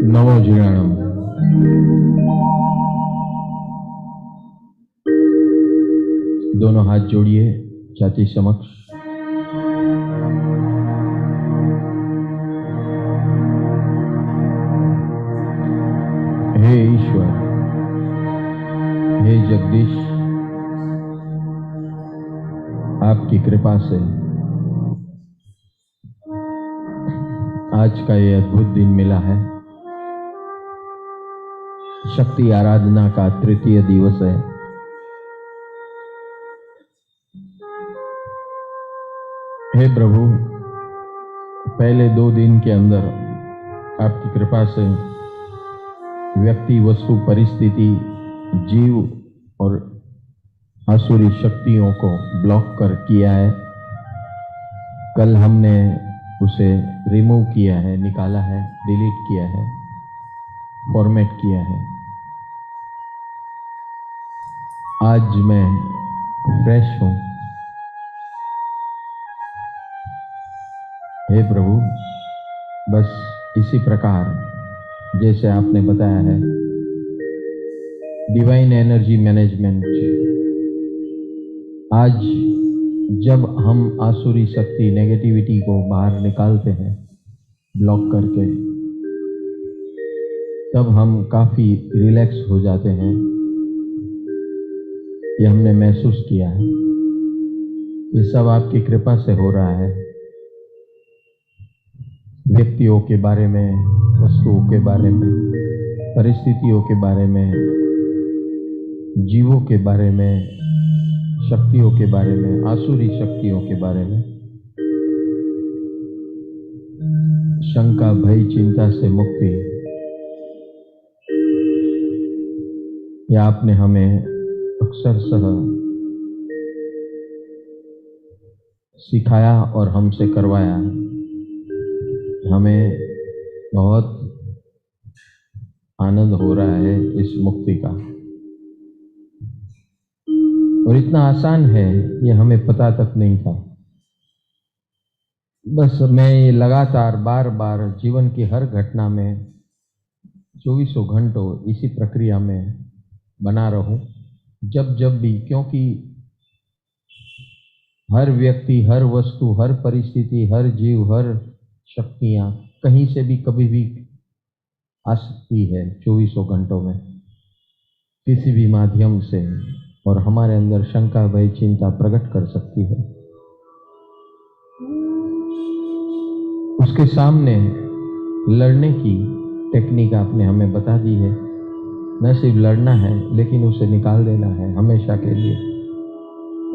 नमो जीर्णानम। दोनों हाथ जोड़िए छाती समक्ष। हे ईश्वर, हे जगदीश, आपकी कृपा से आज का ये अद्भुत दिन मिला है। शक्ति आराधना का तृतीय दिवस है। हे प्रभु, पहले 2 दिन के अंदर आपकी कृपा से व्यक्ति, वस्तु, परिस्थिति, जीव और आसुरी शक्तियों को ब्लॉक कर किया है। कल हमने उसे रिमूव किया है, निकाला है, डिलीट किया है, फॉर्मेट किया है। आज मैं फ्रेश हूं। हे प्रभु, बस इसी प्रकार जैसे आपने बताया है, डिवाइन एनर्जी मैनेजमेंट। आज जब हम आसुरी शक्ति, नेगेटिविटी को बाहर निकालते हैं ब्लॉक करके, तब हम काफी रिलैक्स हो जाते हैं। ये हमने महसूस किया है। ये सब आपकी कृपा से हो रहा है। व्यक्तियों के बारे में, वस्तुओं के बारे में, परिस्थितियों के बारे में, जीवों के बारे में, शक्तियों के बारे में, आसुरी शक्तियों के बारे में, शंका, भय, चिंता से मुक्ति, यह आपने हमें अक्षरशः सिखाया और हमसे करवाया। हमें बहुत आनंद हो रहा है इस मुक्ति का, और इतना आसान है ये हमें पता तक नहीं था। बस मैं ये लगातार बार बार जीवन की हर घटना में 24 घंटों इसी प्रक्रिया में बना रहूं, जब भी, क्योंकि हर व्यक्ति, हर वस्तु, हर परिस्थिति, हर जीव, हर शक्तियां कहीं से भी कभी भी आ सकती है 24 घंटों में, किसी भी माध्यम से, और हमारे अंदर शंका, भय, चिंता प्रकट कर सकती है। उसके सामने लड़ने की टेक्निक आपने हमें बता दी है। न सिर्फ लड़ना है, लेकिन उसे निकाल देना है हमेशा के लिए।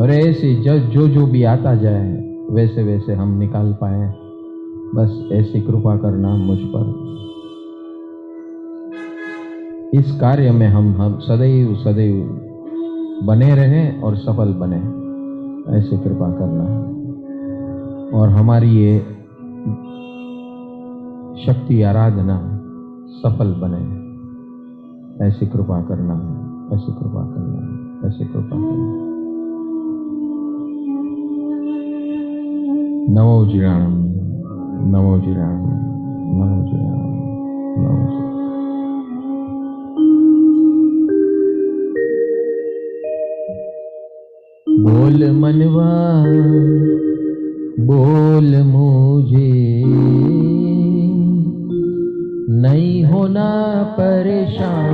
और ऐसे जो भी आता जाए वैसे वैसे हम निकाल पाए। बस ऐसी कृपा करना मुझ पर। इस कार्य में हम सदैव सदैव बने रहें और सफल बने, ऐसी कृपा करना है। और हमारी ये शक्ति आराधना सफल बने, ऐसी कृपा करना है, ऐसी कृपा करना है, ऐसी कृपा करना है। नमो जीर्णानम, नमो जीर्णानम, नमो जीर्णानम, नमो जीर्णानम। बोल मनवा, बोल मुझे, नहीं होना परेशान।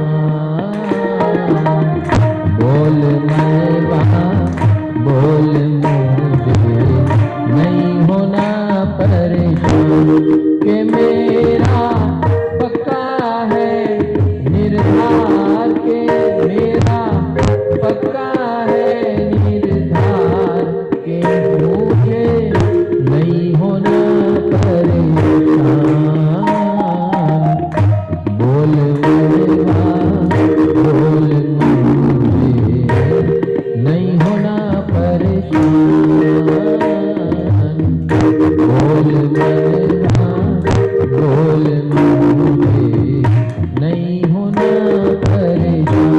बोल मनवा, बोल मुझे, नहीं होना परेशान। कि मेरा पक्का है निर्धार, के मेरा पक्का है निर्धार, के मुझे नहीं होना परेशान। बोल मनवा, बोल मुझे, नहीं होना परेशान। बोल मनवा, बोल मुझे, नहीं होना परेशान।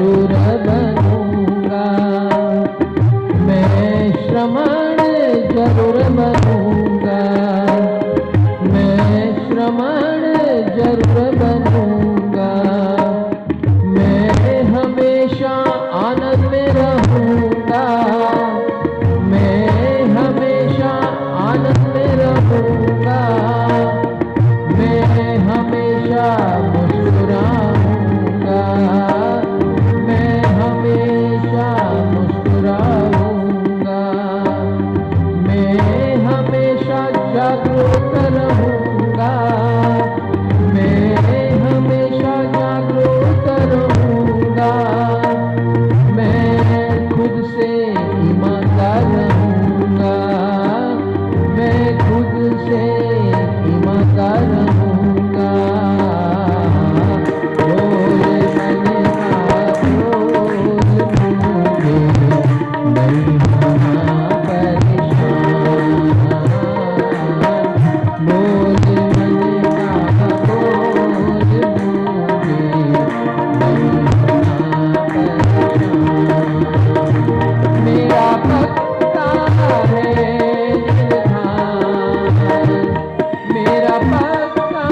जरूर बनूंगा, मैं श्रमण जरूर बनूंगा, मैं श्रमण जरूर बनूंगा, मैं हमेशा आनंद में रहूंगा, मैं हमेशा आनंद में रहूंगा, मैं हमेशा मुस्कुराऊंगा, मैं हमेशा मुस्कुराऊंगा, मैं हमेशा जागरूक रहूंगा, मैं हमेशा जागरूक रहूंगा, मैं खुद से ईमानदार रहूंगा, मैं खुद से ईमानदार रहूंगा, बोले मन का बोल मुझे नहीं होना परेशान, बोले मन का बोल मुझे नहीं होना परेशान, मेरा पक्का है निर्धार, मेरा पक्का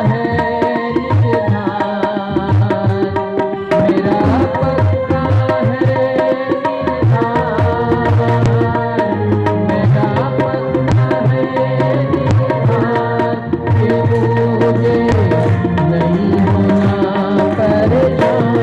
है निर्धार, मेरा पक्का है निर्धार, मेरा पक्का है निर्धार कि मुझे नहीं होना परेशान,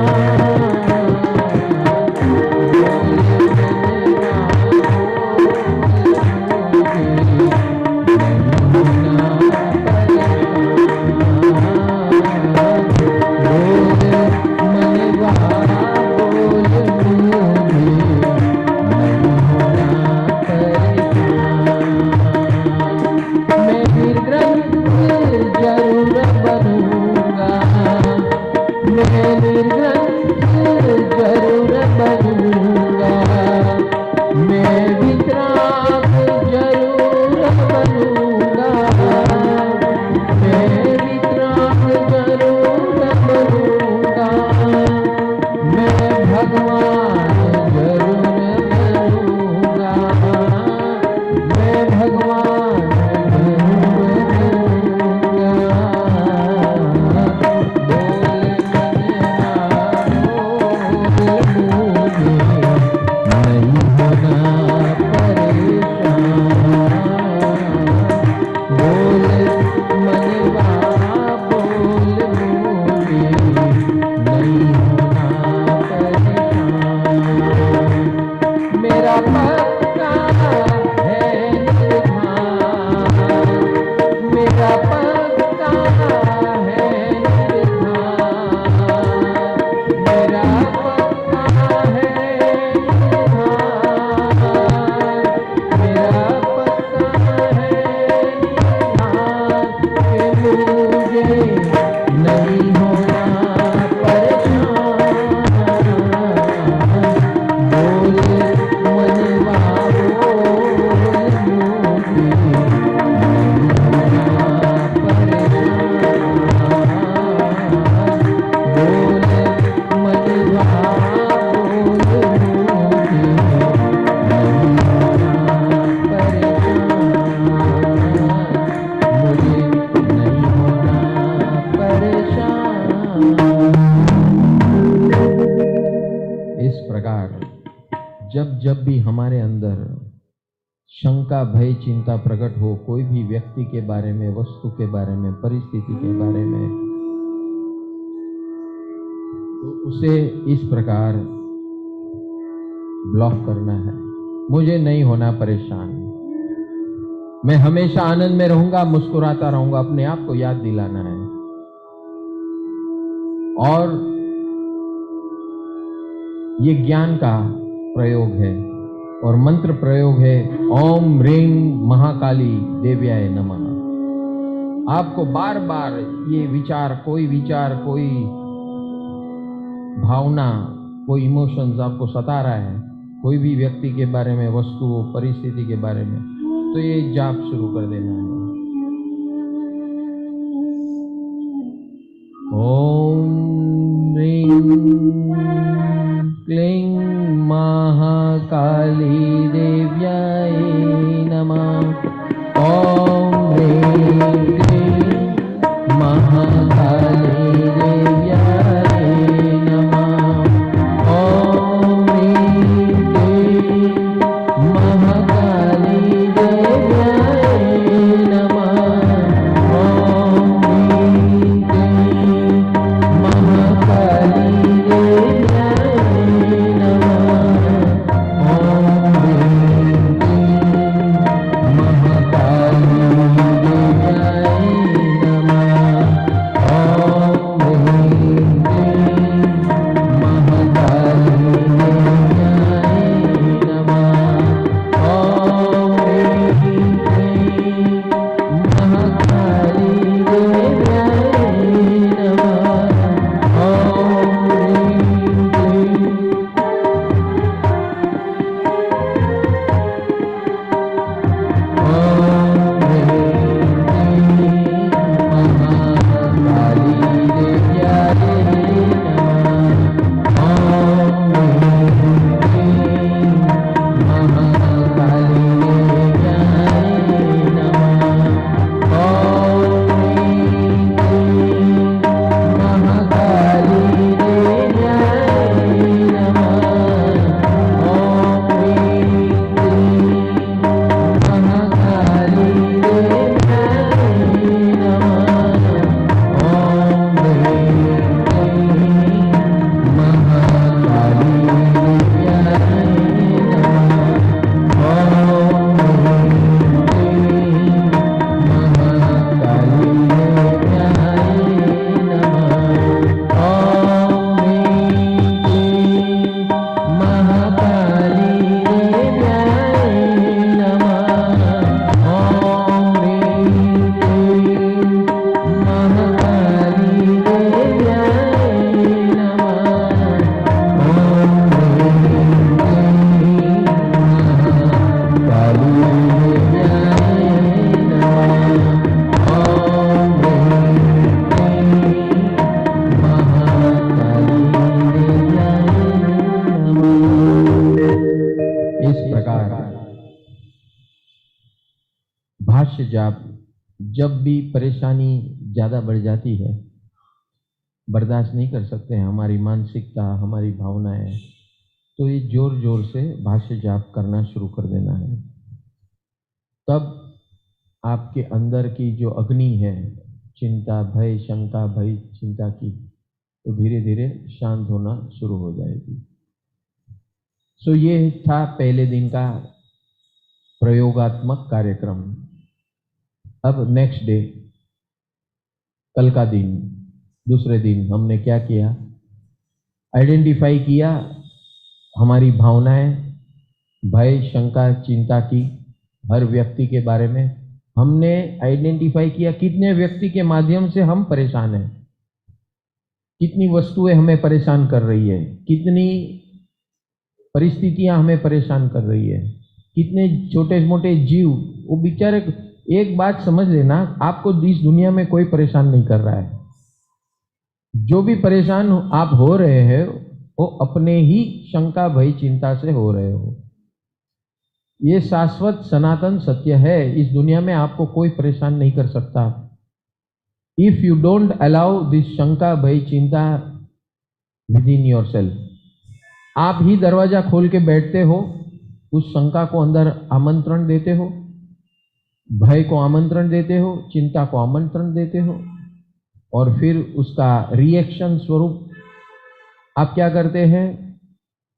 मैं निर्ग्रंथ जरूर बनूंगा, मैं निर्ग्रंथ जरूर बनूंगा, मैं वितराग जरूर बनूंगा, मैं वितराग जरूर बनूंगा, मैं भगवान जरूर बनूंगा, मैं भगवान जरूर बनूंगा, बोले मनवा बोल मुझे नहीं होना परेशान, मेरा पक्का है निर्धार, मेरा पक्का है निर्धार, मेरा पक्का है निर्धार, मेरा पक्का है निर्धार कि मुझे नहीं होना परेशान, बोले मनवा बोल मुझे नहीं होना परेशान, बोले मनवा बोल मुझे नहीं होना परेशान, मुझे नहीं होना परेशान। इस प्रकार जब जब भी हमारे अंदर शंका, भय, चिंता प्रकट हो कोई भी व्यक्ति के बारे में, वस्तु के बारे में, परिस्थिति के बारे में, तो उसे इस प्रकार ब्लॉक करना है। मुझे नहीं होना परेशान, मैं हमेशा आनंद में रहूंगा, मुस्कुराता रहूंगा, अपने आप को याद दिलाना है। और ये ज्ञान का प्रयोग है और मंत्र प्रयोग है ओम ह्रीं महाकाली देव्याय नमः। आपको बार बार ये विचार, कोई भावना, कोई इमोशंस आपको सता रहा है, कोई भी व्यक्ति के बारे में, वस्तु, परिस्थिति के बारे में, तो ये जाप शुरू कर देना है। ओम ह्रीं क्लीं महाकाली देव्याय नमः। ॐ ह्रीं क्लीं महाकाली देव्याय नमः। ॐ ह्रीं क्लीं महाकाली देव्याय नमः। ॐ ह्रीं क्लीं महाकाली देव्याय नमः। ॐ ह्रीं क्लीं महाकाली देव्याय नमः। ॐ ह्रीं क्लीं महाकाली देव्याय नमः। ॐ ह्रीं क्लीं महाकाली देव्याय नमः। ॐ ह्रीं क्लीं भाष्य जाप। जब भी परेशानी ज़्यादा बढ़ जाती है, बर्दाश्त नहीं कर सकते हैं हमारी मानसिकता, हमारी भावनाएं, तो ये जोर जोर से भाष्य जाप करना शुरू कर देना है। तब आपके अंदर की जो अग्नि है, चिंता, भय, शंका, भय, चिंता की, तो धीरे धीरे शांत होना शुरू हो जाएगी। सो ये था पहले दिन का प्रयोगात्मक कार्यक्रम। अब नेक्स्ट डे, कल का दिन, दूसरे दिन हमने क्या किया? आइडेंटिफाई किया हमारी भावनाएं, भय, शंका, चिंता की हर व्यक्ति के बारे में। हमने आइडेंटिफाई किया कितने व्यक्ति के माध्यम से हम परेशान हैं, कितनी वस्तुएं हमें परेशान कर रही है, कितनी परिस्थितियां हमें परेशान कर रही है, कितने छोटे मोटे जीव। वो बेचारे, एक बात समझ लेना, आपको इस दुनिया में कोई परेशान नहीं कर रहा है। जो भी परेशान आप हो रहे हैं वो अपने ही शंका, भय, चिंता से हो रहे हो। ये शाश्वत सनातन सत्य है। इस दुनिया में आपको कोई परेशान नहीं कर सकता। If you don't allow this शंका, भय, चिंता विद इन योर सेल्फ, आप ही दरवाजा खोल के बैठते हो, उस शंका को अंदर आमंत्रण देते हो, भय को आमंत्रण देते हो, चिंता को आमंत्रण देते हो, और फिर उसका रिएक्शन स्वरूप आप क्या करते हैं?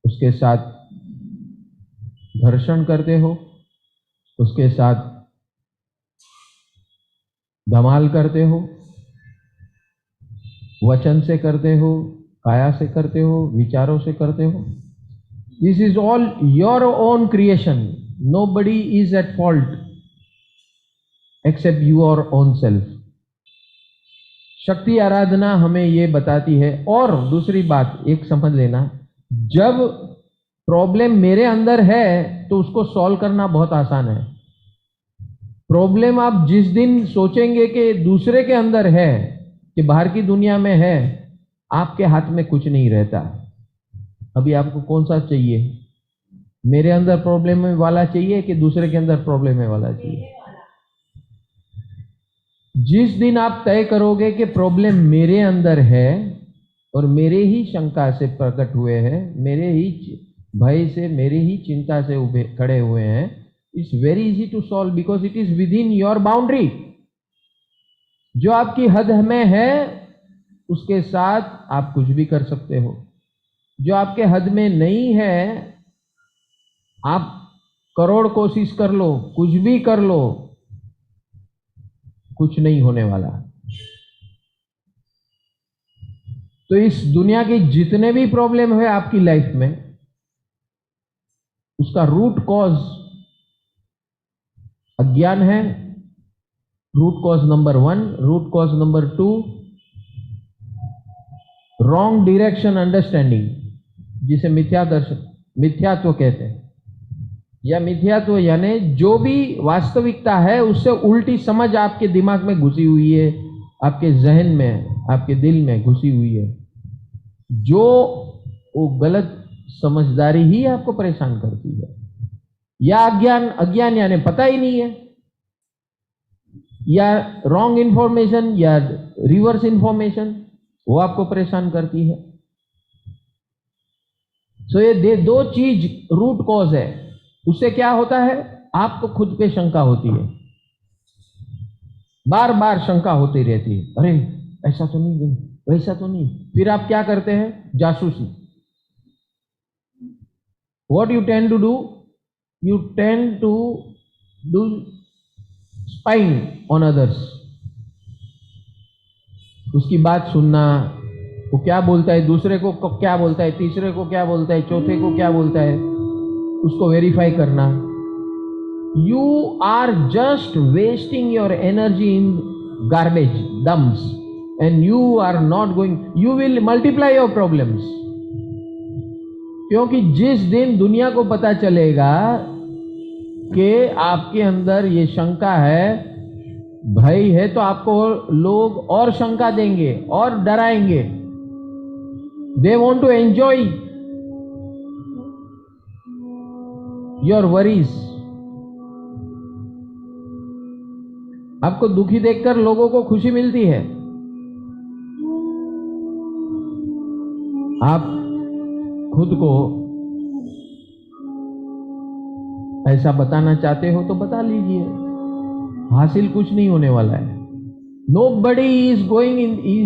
उसके साथ घर्षण करते हो, उसके साथ धमाल करते हो, वचन से करते हो, काया से करते हो, विचारों से करते हो। This is all your own creation. Nobody is at fault except your own self. शक्ति आराधना हमें ये बताती है। और दूसरी बात एक समझ लेना, जब प्रॉब्लम मेरे अंदर है तो उसको सॉल्व करना बहुत आसान है। प्रॉब्लम आप जिस दिन सोचेंगे कि दूसरे के अंदर है, कि बाहर की दुनिया में है, आपके हाथ में कुछ नहीं रहता। अभी आपको कौन सा चाहिए? मेरे अंदर प्रॉब्लम वाला चाहिए कि दूसरे के अंदर प्रॉब्लम वाला चाहिए? जिस दिन आप तय करोगे कि प्रॉब्लम मेरे अंदर है और मेरे ही शंका से प्रकट हुए हैं, मेरे ही भय से, मेरे ही चिंता से उभे खड़े हुए हैं, it's very easy to solve because it is within your boundary. जो आपकी हद में है उसके साथ आप कुछ भी कर सकते हो। जो आपके हद में नहीं है, आप करोड़ कोशिश कर लो, कुछ भी कर लो, कुछ नहीं होने वाला। तो इस दुनिया के जितने भी प्रॉब्लम है आपकी लाइफ में, उसका रूट कॉज अज्ञान है। Root cause number 1। Root cause number 2, wrong direction understanding, जिसे मिथ्यात्व कहते हैं। या मिथ्यात्व यानी जो भी वास्तविकता है उससे उल्टी समझ आपके दिमाग में घुसी हुई है, आपके जहन में, आपके दिल में घुसी हुई है। जो वो गलत समझदारी ही आपको परेशान करती है। या अज्ञान यानी पता ही नहीं है, या रॉन्ग इंफॉर्मेशन या रिवर्स इंफॉर्मेशन, वो आपको परेशान करती है। तो ये दो चीज रूट कॉज है। उससे क्या होता है? आपको खुद पे शंका होती है, बार बार शंका होती रहती है, अरे ऐसा तो नहीं, वैसा तो नहीं। फिर आप क्या करते हैं? जासूसी। What you tend to do? You tend to do spying on others. उसकी बात सुनना, वो क्या बोलता है, दूसरे को क्या बोलता है, तीसरे को क्या बोलता है, चौथे को क्या बोलता है, उसको वेरीफाई करना। You are just wasting your energy in garbage dumps and you are not going, you will multiply your problems. क्योंकि जिस दिन दुनिया को पता चलेगा कि आपके अंदर ये शंका है, भय है, तो आपको लोग और शंका देंगे और डराएंगे। They want to enjoy your worries. आपको दुखी देखकर लोगों को खुशी मिलती है। आप खुद को ऐसा बताना चाहते हो तो बता लीजिए, हासिल कुछ नहीं होने वाला है। Nobody is going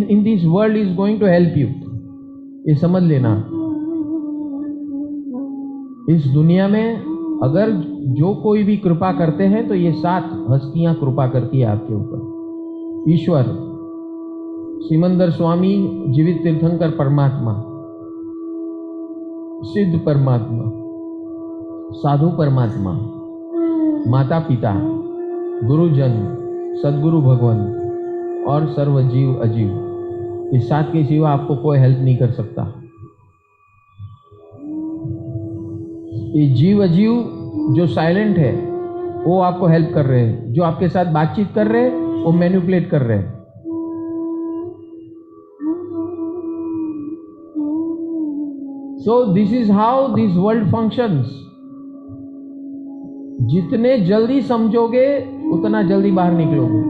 in this world is going to help you। ये समझ लेना। इस दुनिया में अगर जो कोई भी कृपा करते हैं तो ये 7 हस्तियां कृपा करती है आपके ऊपर। ईश्वर, सिमंदर स्वामी, जीवित तीर्थंकर परमात्मा, सिद्ध परमात्मा, साधु परमात्मा, माता पिता, गुरुजन, सदगुरु भगवान और सर्व जीव अजीव। इस 7 के सिवा आपको कोई हेल्प नहीं कर सकता। ये जीव अजीव जो साइलेंट है वो आपको हेल्प कर रहे हैं, जो आपके साथ बातचीत कर रहे हैं वो मैनिपुलेट कर रहे हैं। So this is how this world functions. जितने जल्दी समझोगे उतना जल्दी बाहर निकलोगे।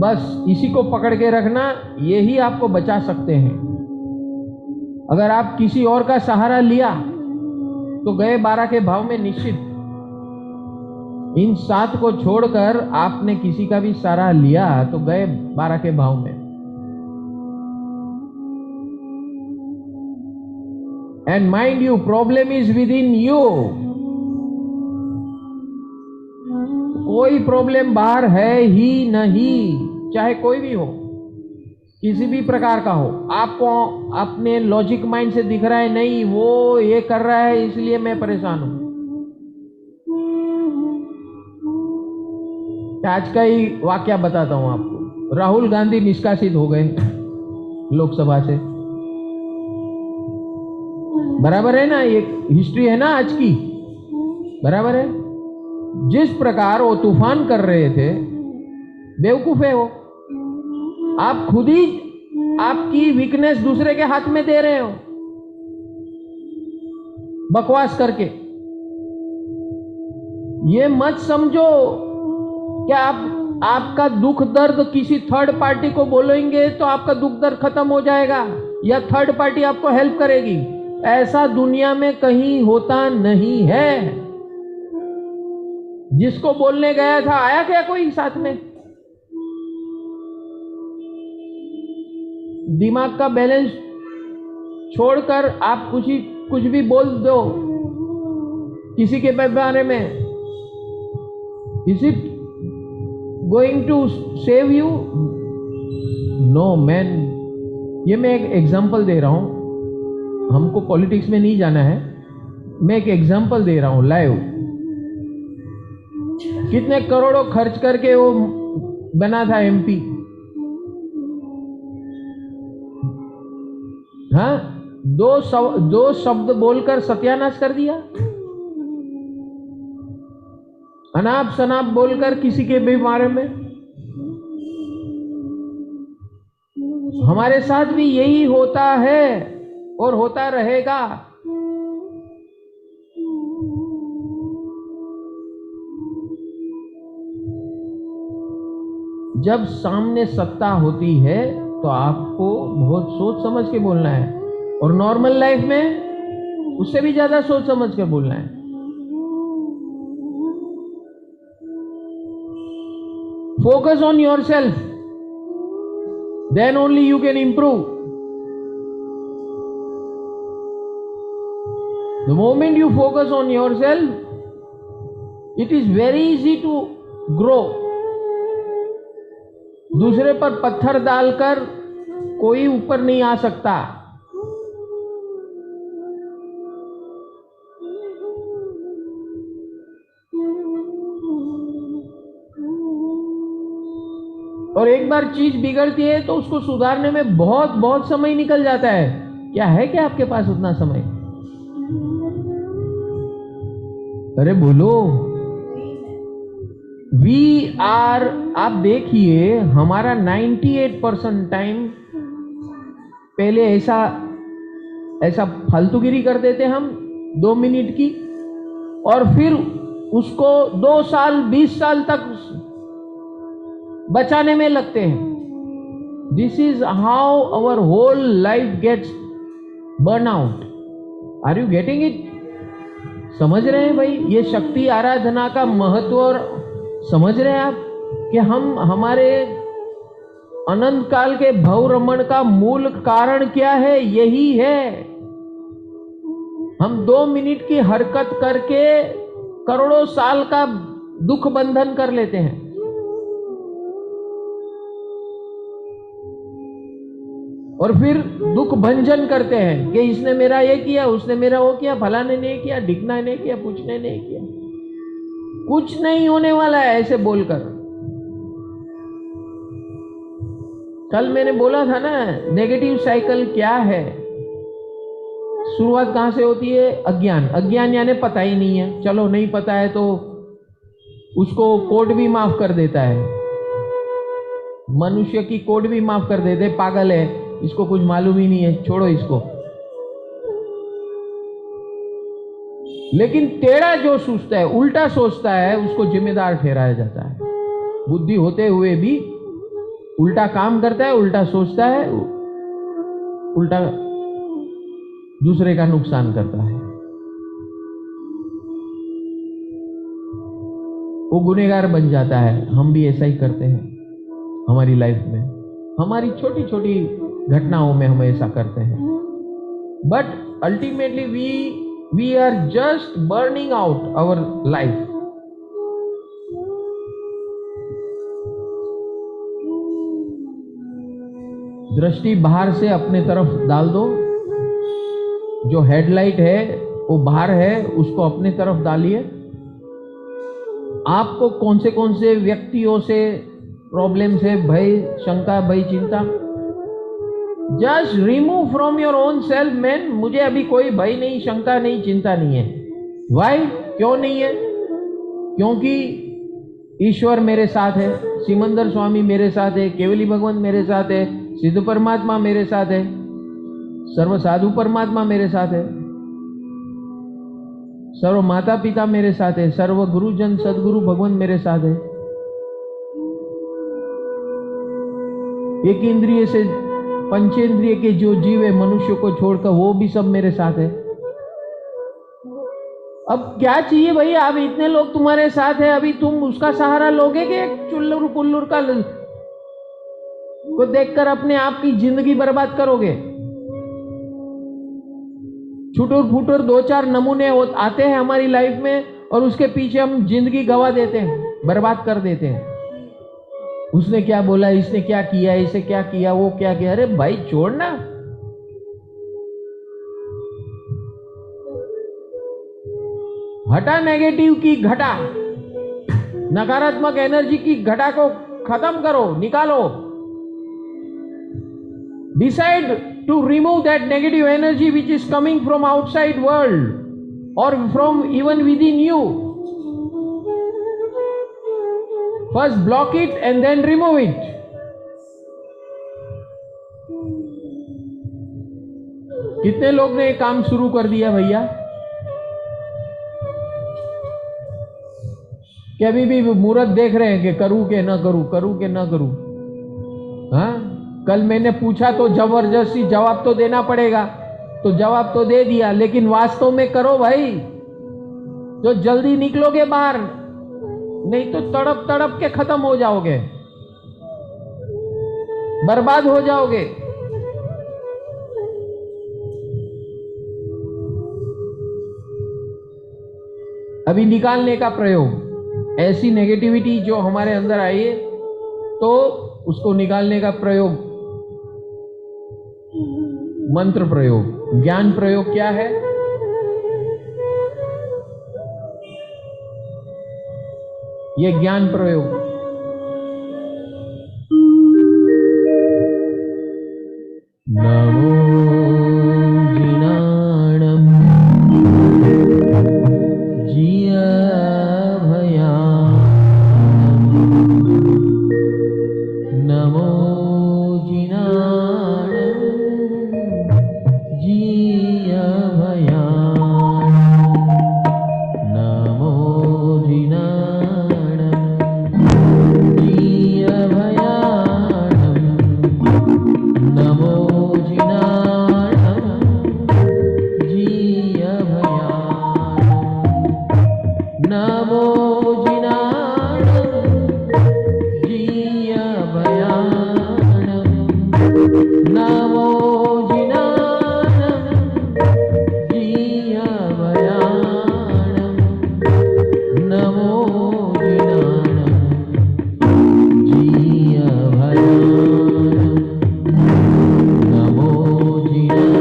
बस इसी को पकड़ के रखना, यही आपको बचा सकते हैं। अगर आप किसी और का सहारा लिया तो गए 12 के भाव में निश्चित। इन 7 को छोड़कर आपने किसी का भी सहारा लिया तो गए 12 के भाव में। And mind you, problem is within you. कोई प्रॉब्लम बाहर है ही नहीं, चाहे कोई भी हो, किसी भी प्रकार का हो। आपको अपने लॉजिक माइंड से दिख रहा है, नहीं वो ये कर रहा है इसलिए मैं परेशान हूं। आज का ही वाक्य बताता हूं आपको। राहुल गांधी निष्कासित हो गए लोकसभा से, बराबर है ना? एक हिस्ट्री है ना आज की, बराबर है। जिस प्रकार वो तूफान कर रहे थे, बेवकूफ है वो। आप खुद ही आपकी वीकनेस दूसरे के हाथ में दे रहे हो बकवास करके। ये मत समझो कि आपका दुख दर्द किसी थर्ड पार्टी को बोलेंगे तो आपका दुख दर्द खत्म हो जाएगा या थर्ड पार्टी आपको हेल्प करेगी। ऐसा दुनिया में कहीं होता नहीं है। जिसको बोलने गया था आया क्या कोई साथ में? दिमाग का बैलेंस छोड़कर आप कुछ भी बोल दो किसी के बारे में। Is it going to save you? No man. ये मैं एक एग्जांपल दे रहा हूं, हमको पॉलिटिक्स में नहीं जाना है। मैं एक एग्जांपल दे रहा हूं लाइव। कितने करोड़ों खर्च करके वो बना था एमपी। हाँ, दो शब्द बोलकर सत्यानाश कर दिया। अनाप शनाप बोलकर किसी के भी बारे में। हमारे साथ भी यही होता है और होता रहेगा। जब सामने सत्ता होती है तो आपको बहुत सोच समझ के बोलना है, और नॉर्मल लाइफ में उससे भी ज्यादा सोच समझ के बोलना है। Focus on yourself, then only you can improve. The moment you focus on yourself, it is very easy to grow. दूसरे पर पत्थर डालकर कोई ऊपर नहीं आ सकता। और एक बार चीज बिगड़ती है तो उसको सुधारने में बहुत बहुत समय निकल जाता है। क्या है क्या आपके पास उतना समय? अरे बोलो। वी आर, आप देखिए हमारा 98% टाइम पहले ऐसा फालतूगिरी कर देते हम 2 मिनट की, और फिर उसको 2 साल 20 साल तक बचाने में लगते हैं। This is how our whole life gets burn out. Are you getting it? समझ रहे हैं भाई ये शक्ति आराधना का महत्व? और समझ रहे हैं आप कि हम हमारे अनंत काल के भवरमण का मूल कारण क्या है? यही है। हम 2 मिनट की हरकत करके करोड़ों साल का दुख बंधन कर लेते हैं। और फिर दुख भंजन करते हैं कि इसने मेरा ये किया, उसने मेरा वो किया, फलाने ने किया, ढिकना ने किया, पूछने ने किया। कुछ नहीं होने वाला है ऐसे बोलकर। कल मैंने बोला था ना, नेगेटिव साइकिल क्या है? शुरुआत कहां से होती है? अज्ञान। अज्ञान यानी पता ही नहीं है। चलो नहीं पता है तो उसको कोर्ट भी माफ कर देता है। मनुष्य की कोर्ट भी माफ कर देते, पागल है, इसको कुछ मालूम ही नहीं है, छोड़ो इसको। लेकिन टेढ़ा जो सोचता है, उल्टा सोचता है, उसको जिम्मेदार ठहराया जाता है। बुद्धि होते हुए भी उल्टा काम करता है, उल्टा सोचता है, उल्टा दूसरे का नुकसान करता है। वो गुनहगार बन जाता है। हम भी ऐसा ही करते हैं हमारी लाइफ में, हमारी छोटी छोटी घटनाओं में हम ऐसा करते हैं। But ultimately we are just burning out our life. दृष्टि बाहर से अपने तरफ डाल दो। जो हेडलाइट है वो बाहर है, उसको अपने तरफ डालिए। आपको कौन से व्यक्तियों से प्रॉब्लम से भय, शंका, भय, चिंता, just remove from your own self man. मुझे अभी कोई भय नहीं, शंका नहीं, चिंता नहीं है। वाई? क्यों नहीं है? क्योंकि ईश्वर मेरे साथ है, सिमंदर स्वामी मेरे साथ है, केवली भगवान मेरे साथ है, सिद्ध परमात्मा मेरे साथ है, सर्व साधु परमात्मा मेरे साथ है, सर्व माता पिता मेरे साथ है, सर्व गुरुजन सदगुरु भगवान मेरे साथ है। एक इंद्रिय से पंचेंद्रिय के जो जीव है मनुष्य को छोड़कर वो भी सब मेरे साथ है। अब क्या चाहिए भैया? अब इतने लोग तुम्हारे साथ है, अभी तुम उसका सहारा लोगे कि एक चुल्लुर पुल्लुर का को देखकर अपने आप की जिंदगी बर्बाद करोगे? छुटुर फुटुर दो चार नमूने आते हैं हमारी लाइफ में और उसके पीछे हम जिंदगी गवा देते हैं, बर्बाद कर देते हैं। उसने क्या बोला, इसने क्या किया, इसे क्या किया, वो क्या किया। अरे भाई छोड़ना। हटा नेगेटिव की घटा, नकारात्मक एनर्जी की घटा को खत्म करो, निकालो। Decide to remove that negative energy which is coming from outside world और from even within you. First block it and then remove it. कितने लोग ने काम शुरू कर दिया भैया कि अभी भी मुहूर्त देख रहे हैं कि करूं के ना करूं, करूं के ना करूं। हाँ, कल मैंने पूछा तो जबरदस्ती जवाब तो देना पड़ेगा, तो जवाब तो दे दिया, लेकिन वास्तव में करो भाई। जो जल्दी निकलोगे बाहर, नहीं तो तड़प तड़प के खत्म हो जाओगे, बर्बाद हो जाओगे। अभी निकालने का प्रयोग, ऐसी नेगेटिविटी जो हमारे अंदर आई है तो उसको निकालने का प्रयोग, मंत्र प्रयोग, ज्ञान प्रयोग क्या है? ये ज्ञान प्रयोग। नमो जिनाणम जिया भया, नमो जिनाणम जिया भया, नमो जिनाणम जिया भया, नमो जिनाणम जिया भया, नमो जिनाणम जिया भया, नमो जिनाणम जिया भया, नमो जिनाणम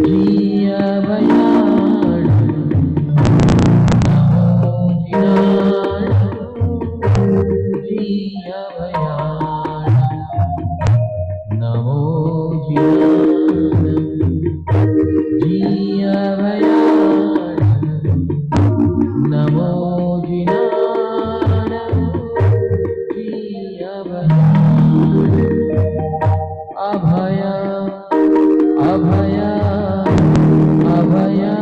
जिया भया, नमो जिनाणम जिया भया, नमो जिनाणम जिया भया, नमो जिनाणम जिया भया, अभया अभया अभया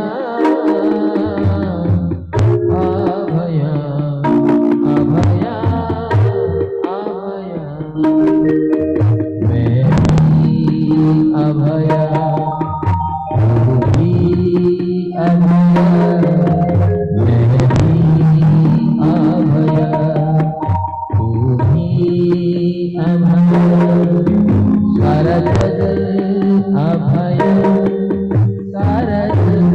अभया अभया अभया, मैं भी अभया, तू भी अभया, मैं भी अभया, तू भी अभया, सारा जग अभया, सारा जग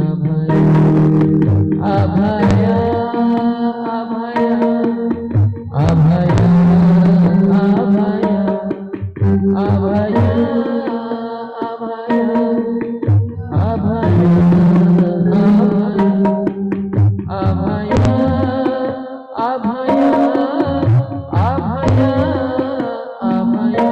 अभया, अभया अभया अभया अभया अभया अभया अभया अभया अभया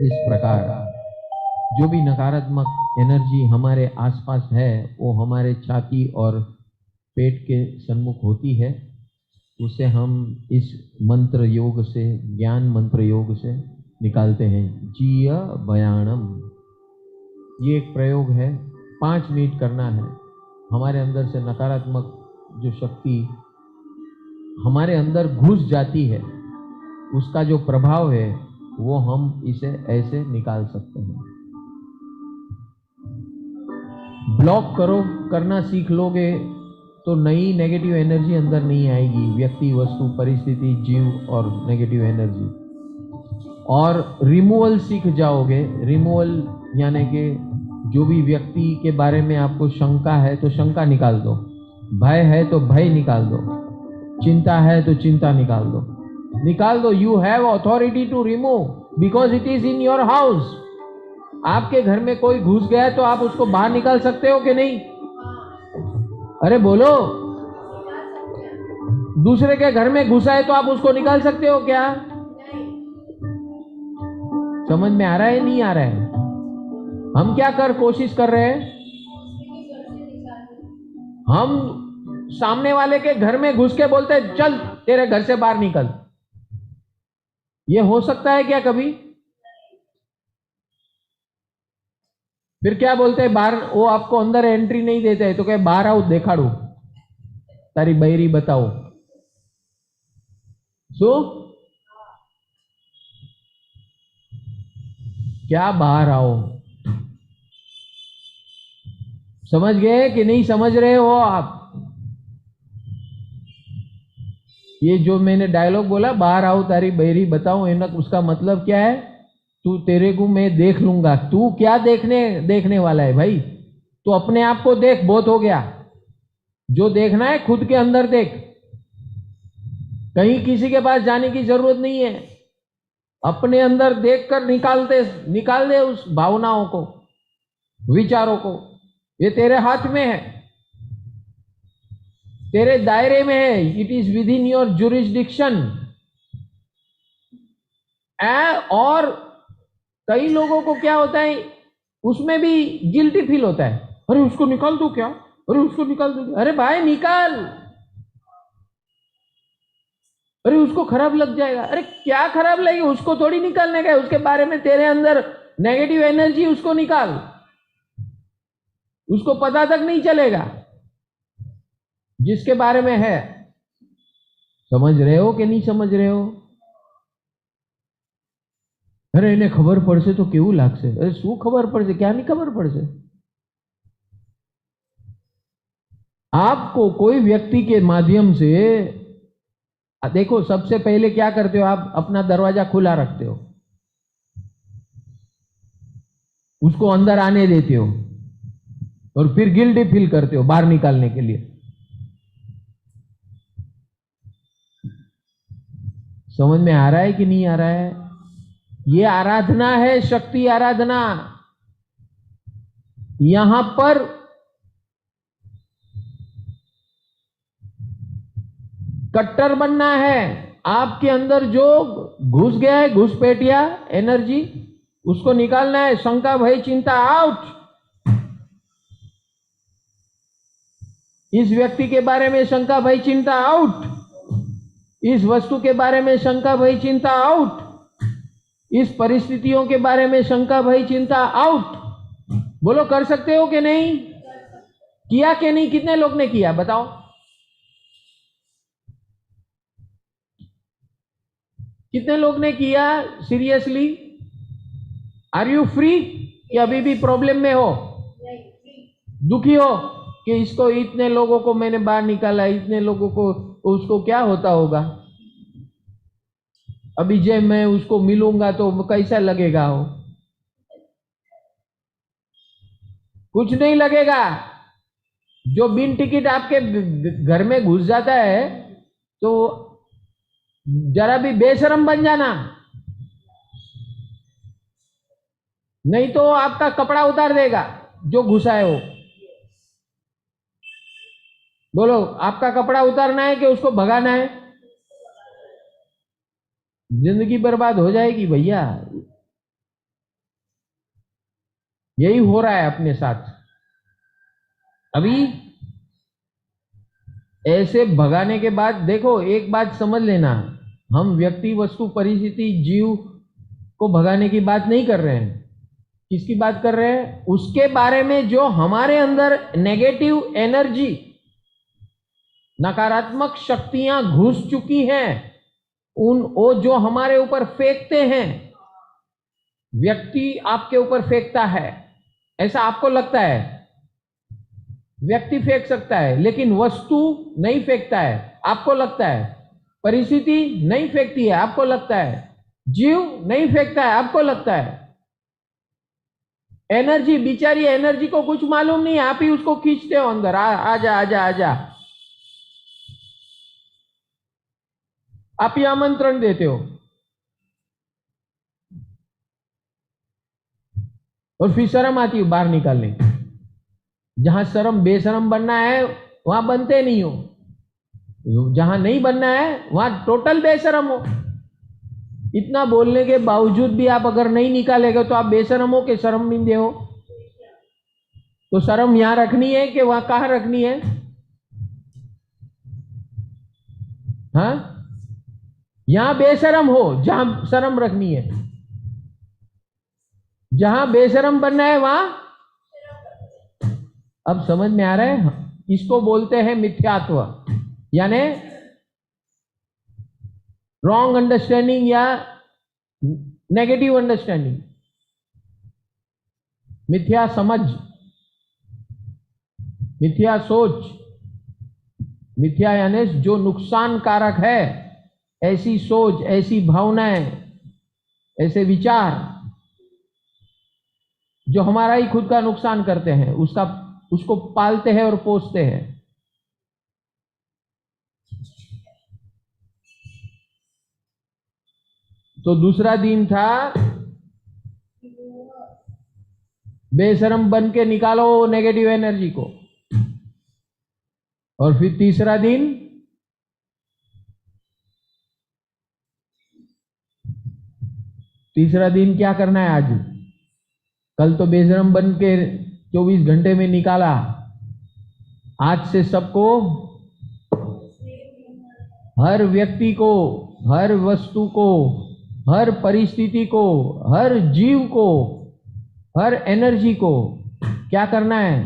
इस प्रकार जो भी नकारात्मक एनर्जी हमारे आसपास है वो हमारे छाती और पेट के सन्मुख होती है, उसे हम इस मंत्र योग से, ज्ञान मंत्र योग से निकालते हैं। जीय बयाणम, ये एक प्रयोग है, 5 मिनट करना है। हमारे अंदर से नकारात्मक जो शक्ति हमारे अंदर घुस जाती है, उसका जो प्रभाव है वो हम इसे ऐसे निकाल सकते हैं। ब्लॉक करना सीख लोगे तो नई नेगेटिव एनर्जी अंदर नहीं आएगी, व्यक्ति, वस्तु, परिस्थिति, जीव और नेगेटिव एनर्जी। और रिमूवल सीख जाओगे। रिमूवल यानी कि जो भी व्यक्ति के बारे में आपको शंका है तो शंका निकाल दो, भय है तो भय निकाल दो, चिंता है तो चिंता निकाल दो। You have authority to remove because it is in your house. आपके घर में कोई घुस गया है तो आप उसको बाहर निकाल सकते हो कि नहीं? अरे बोलो। दूसरे के घर में घुसा है तो आप उसको निकाल सकते हो क्या? समझ में आ रहा है नहीं आ रहा है? हम क्या कोशिश कर रहे हैं? हम सामने वाले के घर में घुस के बोलते हैं चल तेरे घर से बाहर निकल। ये हो सकता है क्या कभी? फिर क्या बोलते हैं बाहर, वो आपको अंदर एंट्री नहीं देते है तो कहे बाहर आओ देखाड़ू तारी बૈरी बताओ। सो क्या बाहर आओ? समझ गए कि नहीं समझ रहे हो आप? ये जो मैंने डायलॉग बोला, बाहर आओ तारी बहरी बताओ, उसका मतलब क्या है? तू, तेरे को मैं देख लूंगा। तू क्या देखने वाला है भाई? तू अपने आप को देख, बहुत हो गया। जो देखना है खुद के अंदर देख, कहीं किसी के पास जाने की जरूरत नहीं है। अपने अंदर देखकर निकाल दे उस भावनाओं को, विचारों को। ये तेरे हाथ में है, तेरे दायरे में है। It is within your jurisdiction. और कई लोगों को क्या होता है, उसमें भी गिल्टी फील होता है। अरे उसको निकाल दो क्या? अरे उसको निकाल दो। अरे भाई निकाल। अरे उसको खराब लग जाएगा। अरे क्या खराब लगेगा? उसको थोड़ी निकालने का है, उसके बारे में तेरे अंदर नेगेटिव एनर्जी, उसको निकाल। उसको पता तक नहीं चलेगा जिसके बारे में है। समझ रहे हो कि नहीं समझ रहे हो? अरे इन्हें खबर પડશે તો કેવું લાગશે? અરે શું ખબર પડશે? क्या नहीं खबर પડશે? आपको कोई व्यक्ति के माध्यम से, देखो सबसे पहले क्या करते हो आप? अपना दरवाजा खुला रखते हो, उसको अंदर आने देते हो और फिर गिल्टी फील करते हो बाहर निकालने के लिए। समझ में आ रहा है कि नहीं आ रहा है? ये आराधना है, शक्ति आराधना। यहां पर कट्टर बनना है। आपके अंदर जो घुस गया है, घुसपैठिया एनर्जी, उसको निकालना है। शंका, भय, चिंता आउट। इस व्यक्ति के बारे में शंका, भय, चिंता आउट। इस वस्तु के बारे में शंका, भय, चिंता आउट। इस परिस्थितियों के बारे में शंका, भय, चिंता आउट। बोलो कर सकते हो कि नहीं? किया कि नहीं? कितने लोग ने किया बताओ? कितने लोग ने किया? Seriously, are you free? कि अभी भी प्रॉब्लम में हो, दुखी हो कि इसको, इतने लोगों को मैंने बाहर निकाला, इतने लोगों को उसको क्या होता होगा? अभी जब मैं उसको मिलूंगा तो कैसा लगेगा वो? कुछ नहीं लगेगा। जो बिन टिकट आपके घर में घुस जाता है तो जरा भी बेशरम बन जाना, नहीं तो आपका कपड़ा उतार देगा जो घुसा है वो। बोलो, आपका कपड़ा उतारना है कि उसको भगाना है? जिंदगी बर्बाद हो जाएगी भैया। यही हो रहा है अपने साथ अभी। ऐसे भगाने के बाद देखो, एक बात समझ लेना, हम व्यक्ति, वस्तु, परिस्थिति, जीव को भगाने की बात नहीं कर रहे हैं। किसकी बात कर रहे हैं? उसके बारे में जो हमारे अंदर नेगेटिव एनर्जी, नकारात्मक शक्तियां घुस चुकी हैं, उन वो जो हमारे ऊपर फेंकते हैं। व्यक्ति आपके ऊपर फेंकता है, ऐसा आपको लगता है। व्यक्ति फेंक सकता है लेकिन वस्तु नहीं फेंकता है, आपको लगता है। परिस्थिति नहीं फेंकती है, आपको लगता है। जीव नहीं फेंकता है, आपको लगता है। एनर्जी, बिचारी एनर्जी को कुछ मालूम नहीं, आप ही उसको खींचते हो अंदर। आजा आजा आजा, आप ही आमंत्रण देते हो और फिर शर्म आती है बाहर निकालने की। जहां शर्म, बेशरम बनना है वहां बनते नहीं हो। जहां नहीं बनना है वहां टोटल बेशरम हो। इतना बोलने के बावजूद भी आप अगर नहीं निकालेगा तो आप बेशरम हो कि शर्मिंदे हो? तो शर्म यहां रखनी है कि वहां कहां रखनी है? हाँ, यहां बेशरम हो जहां शर्म रखनी है। जहां बेशरम बनना है वहां। अब समझ में आ रहा है? इसको बोलते हैं मिथ्यात्व, यानी रॉन्ग अंडरस्टैंडिंग या नेगेटिव अंडरस्टैंडिंग। मिथ्या समझ, मिथ्या सोच। मिथ्या यानी जो नुकसान कारक है, ऐसी सोच, ऐसी भावनाएं, ऐसे विचार जो हमारा ही खुद का नुकसान करते हैं, उसको पालते हैं और पोसते हैं। तो दूसरा दिन था बेशरम बन के निकालो नेगेटिव एनर्जी को। और फिर तीसरा दिन क्या करना है आज? कल तो बेशरम बन के 24 घंटे में निकाला। आज से सबको, हर व्यक्ति को, हर वस्तु को, हर परिस्थिति को, हर जीव को, हर एनर्जी को क्या करना है?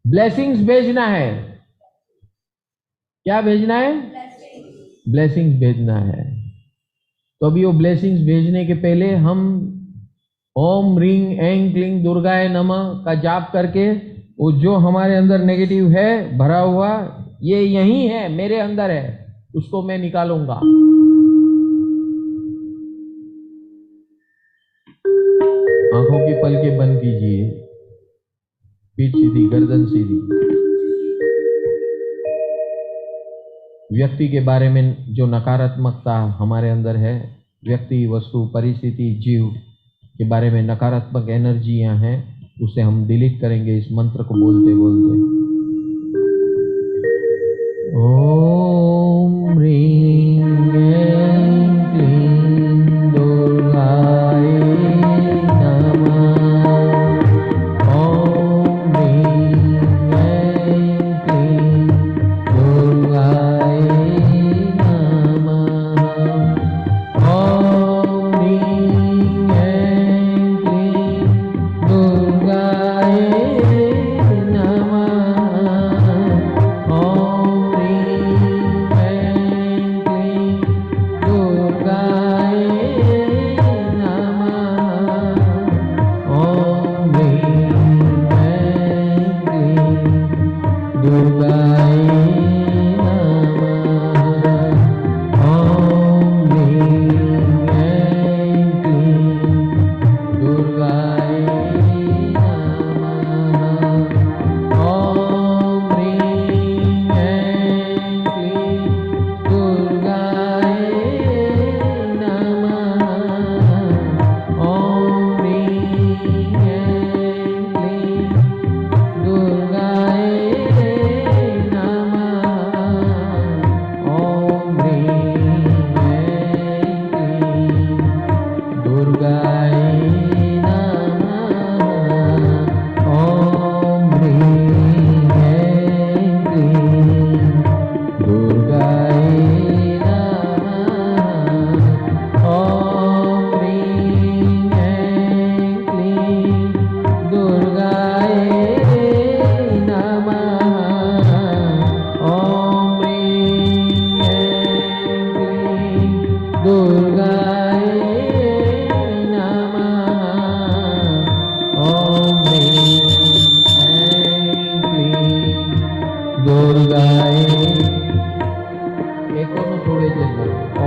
ब्लेसिंग्स भेजना है। क्या भेजना है? ब्लेसिंग्स भेजना है। तो अभी वो ब्लेसिंग्स भेजने के पहले हम ओम ह्रीं ऐं क्लीं दुर्गाय नमः का जाप करके, वो जो हमारे अंदर नेगेटिव है भरा हुआ, ये यही है, मेरे अंदर है, उसको मैं निकालूंगा। आंखों की पलकें बंद कीजिए, पीठ सीधी, गर्दन सीधी। व्यक्ति के बारे में जो नकारात्मकता हमारे अंदर है, व्यक्ति, वस्तु, परिस्थिति, जीव के बारे में नकारात्मक एनर्जियां हैं, उसे हम डिलीट करेंगे इस मंत्र को बोलते बोलते। ओम ह्रीं ऐं क्लीं दुर्गाय नमः। ओम ह्रीं ऐं क्लीं दुर्गाय नमः। ओम ह्रीं ऐं क्लीं दुर्गाय नमः। दुर्गाय नमः। ॐ ह्रीं ऐं क्लीं दुर्गाय नमः। ॐ ह्रीं ऐं क्लीं दुर्गाय नमः। ॐ ह्रीं ऐं क्लीं दुर्गाय नमः। ॐ ह्रीं ऐं क्लीं दुर्गाय नमः। ॐ ह्रीं ऐं क्लीं दुर्गाय नमः। ॐ ह्रीं ऐं क्लीं दुर्गाय नमः। ॐ ह्रीं ऐं क्लीं दुर्गाय नमः। ॐ ह्रीं ऐं क्लीं दुर्गाय। एको नु थोड़े जल्दी। ॐ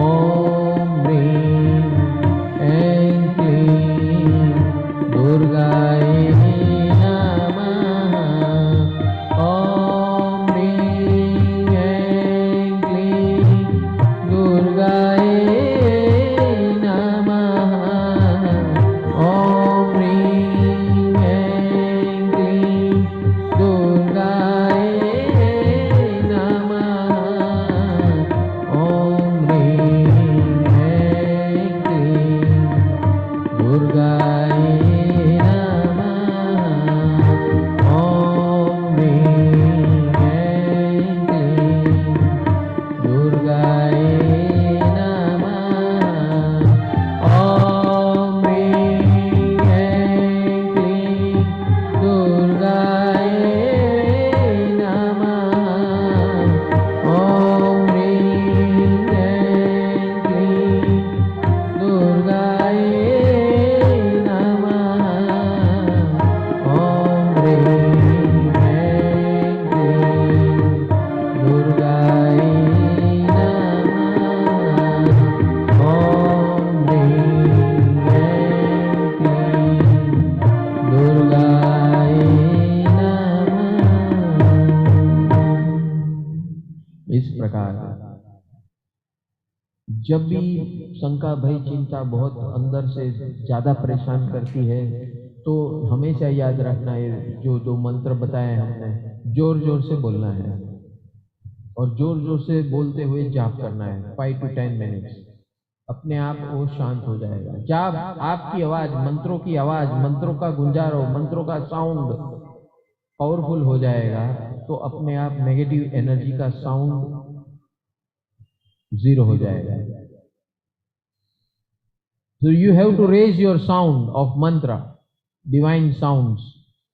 ह्रीं ऐं क्लीं दुर्गाय नमः। ॐ ह्रीं ऐं क्लीं दुर्गाय नमः। ॐ ह्रीं ऐं क्लीं दुर्गाय नमः। ॐ ह्रीं ऐं क्लीं दुर्गाय नमः। ॐ ह्रीं ऐं क्लीं दुर्गाय नमः। ॐ ह्रीं ऐं क्लीं दुर्गाय नमः। ॐ ह्रीं ऐं क्लीं दुर्गाय नमः। ॐ ह्रीं ऐं क्लीं दुर्गाय नमः। ॐ ह्रीं ऐं क्लीं दुर्गाय नमः। इस प्रकार जब भी शंका, भय, चिंता बहुत अंदर से ज्यादा परेशान करती है तो हमेशा याद रखना है जो दो मंत्र बताए हमने, जोर जोर से बोलना है और जोर जोर से बोलते हुए जाप करना है 5 to 10 मिनट्स। अपने आप वो शांत हो जाएगा। जब आपकी आवाज, मंत्रों की आवाज, मंत्रों का गुंजारो, मंत्रों का साउंड पावरफुल हो जाएगा तो अपने आप नेगेटिव एनर्जी का साउंड जीरो हो जाएगा। So you have to raise your sound of mantra, divine sounds।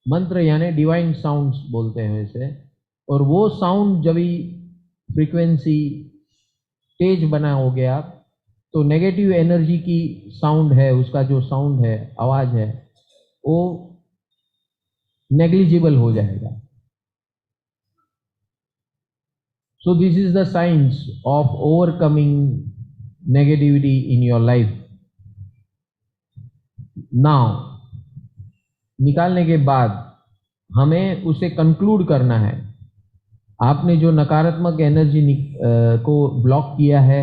मंत्र यानी डिवाइन साउंड्स बोलते हैं वैसे। और वो साउंड जब भी फ्रीक्वेंसी तेज बना हो गया तो नेगेटिव एनर्जी की साउंड है, उसका जो साउंड है, आवाज है, वो नेग्लिजिबल हो जाएगा। So this is the science of overcoming negativity in your life। Now निकालने के बाद हमें उसे कंक्लूड करना है। आपने जो नकारात्मक एनर्जी को ब्लॉक किया है,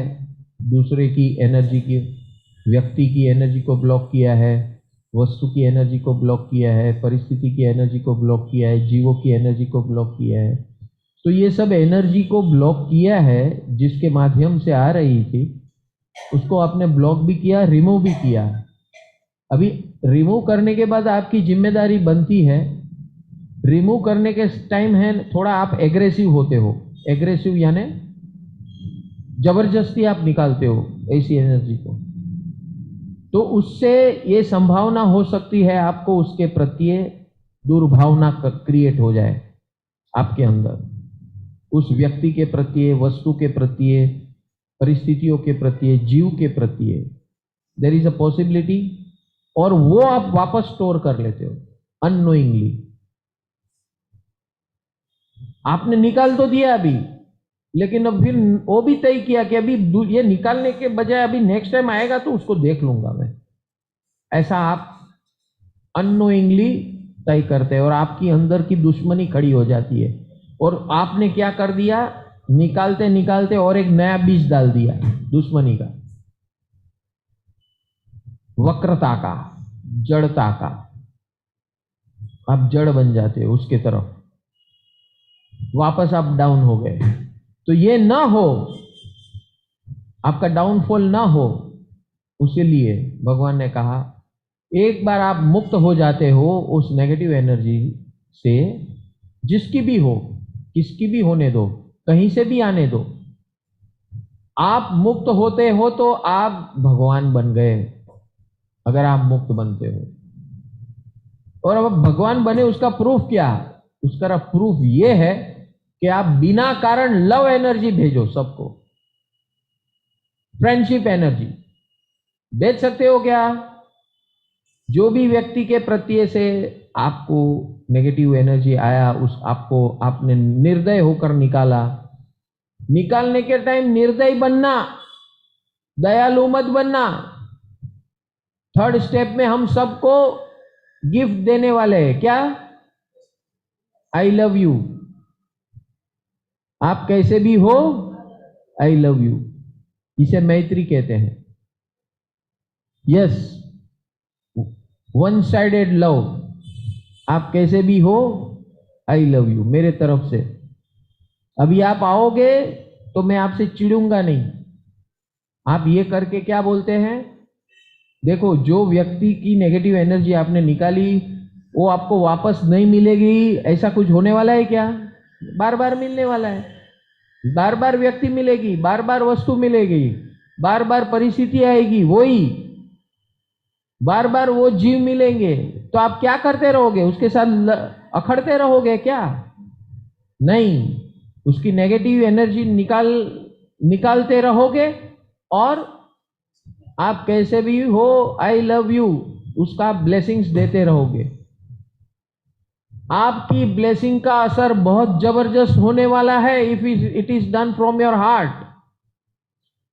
दूसरे की एनर्जी की, व्यक्ति की एनर्जी को ब्लॉक किया है, वस्तु की एनर्जी को ब्लॉक किया है, परिस्थिति की एनर्जी को ब्लॉक किया है, जीवों की एनर्जी को ब्लॉक किया है, तो ये सब एनर्जी को ब्लॉक किया है जिसके माध्यम से आ रही थी, उसको आपने ब्लॉक भी किया, रिमूव भी किया। अभी रिमूव करने के बाद आपकी जिम्मेदारी बनती है, रिमूव करने के टाइम है थोड़ा आप एग्रेसिव होते हो। एग्रेसिव यानी जबरदस्ती आप निकालते हो ऐसी एनर्जी को, तो उससे ये संभावना हो सकती है आपको उसके प्रति दुर्भावना क्रिएट हो जाए आपके अंदर, उस व्यक्ति के प्रति, वस्तु के प्रति, परिस्थितियों के प्रति, जीव के प्रति देयर इज अ पॉसिबिलिटी, और वो आप वापस स्टोर कर लेते हो अननोइंगली। आपने निकाल तो दिया अभी, लेकिन अब फिर वो भी तय किया कि अभी ये निकालने के बजाय अभी नेक्स्ट टाइम आएगा तो उसको देख लूंगा मैं। ऐसा आप अननोइंगली तय करते हैं और आपकी अंदर की दुश्मनी खड़ी हो जाती है। और आपने क्या कर दिया, निकालते निकालते और एक नया बीज डाल दिया दुश्मनी का, वक्रता का, जड़ता का। आप जड़ बन जाते हो उसके तरफ, वापस आप डाउन हो गए। तो ये ना हो, आपका डाउनफॉल ना हो, उसके लिए भगवान ने कहा एक बार आप मुक्त हो जाते हो उस नेगेटिव एनर्जी से, जिसकी भी हो, किसकी भी होने दो, कहीं से भी आने दो, आप मुक्त होते हो तो आप भगवान बन गए। अगर आप मुक्त बनते हो और अब भगवान बने, उसका प्रूफ क्या? उसका प्रूफ ये है कि आप बिना कारण लव एनर्जी भेजो सबको, फ्रेंडशिप एनर्जी भेज सकते हो क्या? जो भी व्यक्ति के प्रति से आपको नेगेटिव एनर्जी आया, उस आपको आपने निर्दय होकर निकाला। निकालने के टाइम निर्दय बनना, दयालु मत बनना। थर्ड स्टेप में हम सबको गिफ्ट देने वाले हैं, क्या? I love you. आप कैसे भी हो, आई लव यू। इसे मैत्री कहते हैं। Yes, one sided love. आप कैसे भी हो, आई लव यू मेरे तरफ से। अभी आप आओगे तो मैं आपसे चिढ़ूंगा नहीं। आप ये करके क्या बोलते हैं, देखो जो व्यक्ति की नेगेटिव एनर्जी आपने निकाली वो आपको वापस नहीं मिलेगी, ऐसा कुछ होने वाला है क्या? बार बार मिलने वाला है। बार बार व्यक्ति मिलेगी, बार बार वस्तु मिलेगी, बार बार परिस्थिति आएगी, वही बार बार वो जीव मिलेंगे। तो आप क्या करते रहोगे, उसके साथ अखड़ते रहोगे क्या? नहीं, उसकी नेगेटिव एनर्जी निकालते रहोगे और आप कैसे भी हो, आई लव यू, उसका ब्लेसिंग्स देते रहोगे। आपकी ब्लेसिंग का असर बहुत जबरदस्त होने वाला है if it is done from your heart.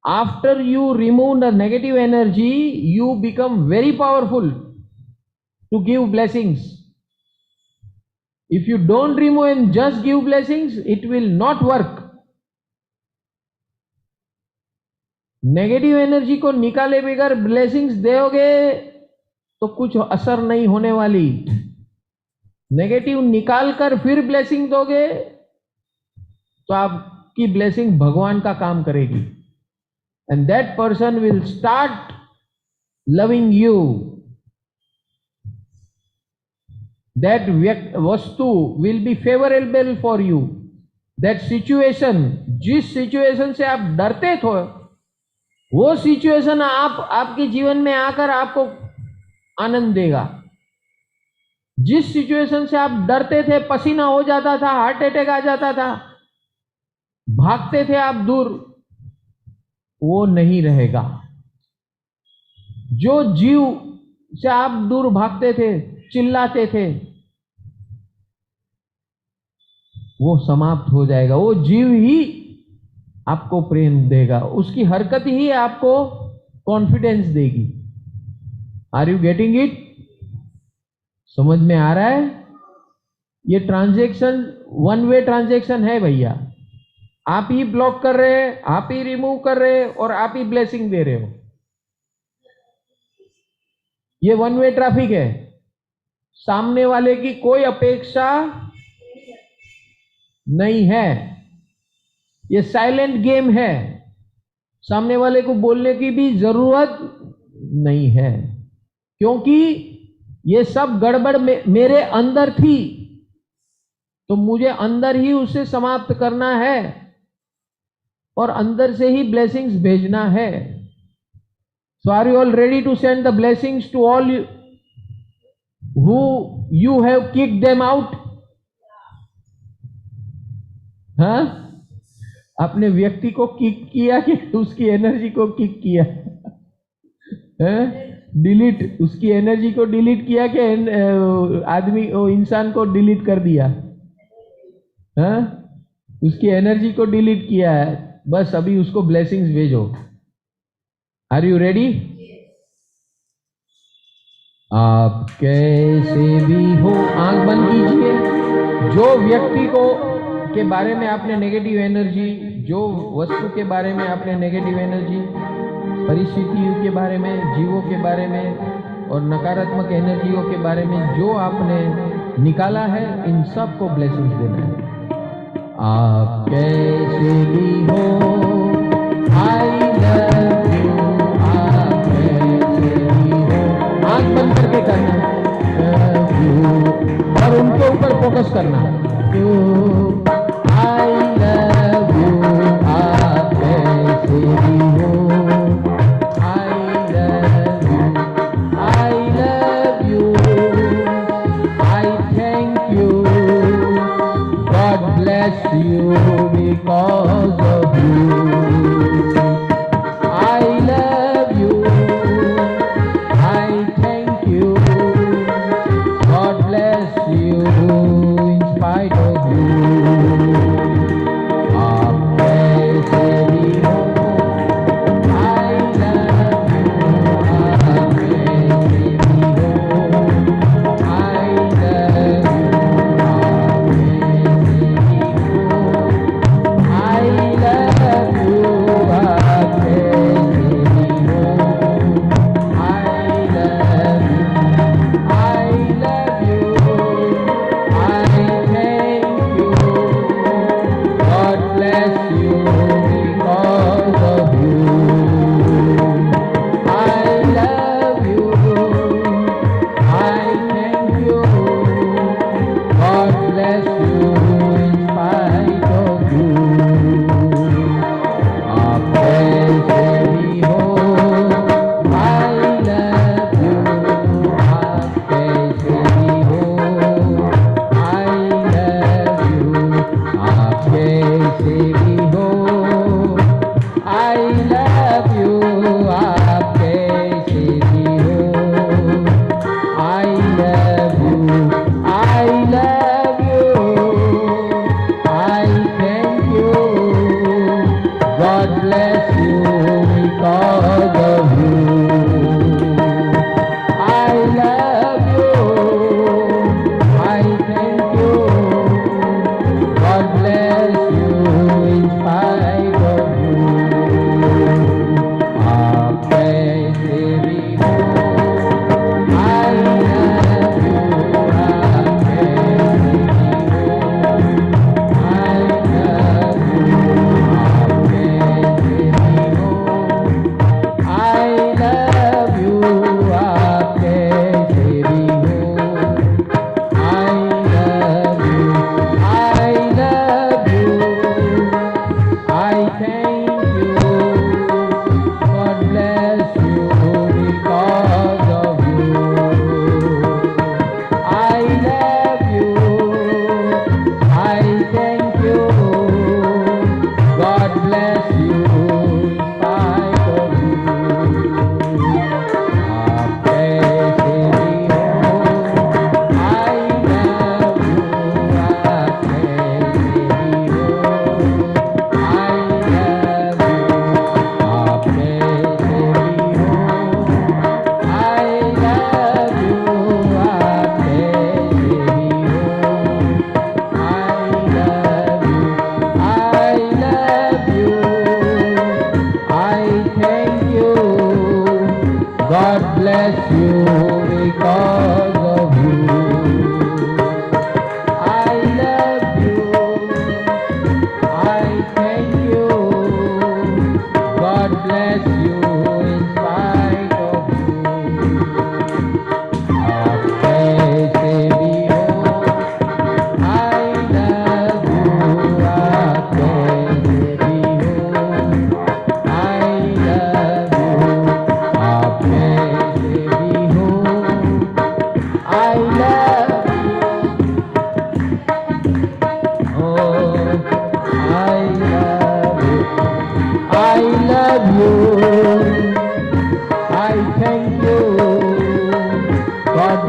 After you remove the negative energy, you become very powerful to give blessings. If you don't remove and just give blessings, it will not work. Negative energy को निकाले बगैर blessings दोगे तो कुछ असर नहीं होने वाली। नेगेटिव निकालकर फिर ब्लेसिंग दोगे तो आपकी ब्लेसिंग भगवान का काम करेगी। And that person will start loving you. That वस्तु will be favorable for you. That situation, जिस सिचुएशन से आप डरते थे, वो सिचुएशन आपके जीवन में आकर आपको आनंद देगा। जिस सिचुएशन से आप डरते थे, पसीना हो जाता था, हार्ट अटैक आ जाता था, भागते थे आप दूर, वो नहीं रहेगा। जो जीव से आप दूर भागते थे, चिल्लाते थे, वो समाप्त हो जाएगा। वो जीव ही आपको प्रेम देगा, उसकी हरकत ही आपको कॉन्फिडेंस देगी। Are you getting it? समझ में आ रहा है? ये ट्रांजैक्शन वन वे ट्रांजैक्शन है भैया। आप ही ब्लॉक कर रहे हैं, आप ही रिमूव कर रहे हैं और आप ही ब्लेसिंग दे रहे हो। ये वन वे ट्रैफिक है। सामने वाले की कोई अपेक्षा नहीं है। ये साइलेंट गेम है। सामने वाले को बोलने की भी जरूरत नहीं है, क्योंकि ये सब गड़बड़ मेरे अंदर थी, तो मुझे अंदर ही उसे समाप्त करना है और अंदर से ही ब्लेसिंग्स भेजना है। So are you all ready to send the blessings to all who you have kicked them out? हाँ, अपने व्यक्ति को किक किया कि उसकी एनर्जी को किक किया? डिलीट, उसकी एनर्जी को डिलीट किया कि आदमी इंसान को डिलीट कर दिया? हाँ, उसकी एनर्जी को डिलीट किया है, बस अभी उसको ब्लेसिंग्स भेजो। Are you ready? आप कैसे भी हो, आंख बंद कीजिए। जो व्यक्ति को के बारे में आपने नेगेटिव एनर्जी, जो वस्तु के बारे में आपने नेगेटिव एनर्जी, परिस्थितियों के बारे में, जीवों के बारे में और नकारात्मक एनर्जियों के बारे में जो आपने निकाला है, इन सब को ब्लेसिंग्स देना है। आप कैसे भी हो, आई लव यू। आप कैसे भी हो, आंख बंद करके करना, लव यू, और उनके ऊपर फोकस करना। आई लव यू, आप कैसे भी हो, I love you, I love you, I thank you, God bless you because of you. I love you. I thank you. God bless you in spite of you. आप कैसे भी हो, I love you. आप कैसे भी हो, I love you.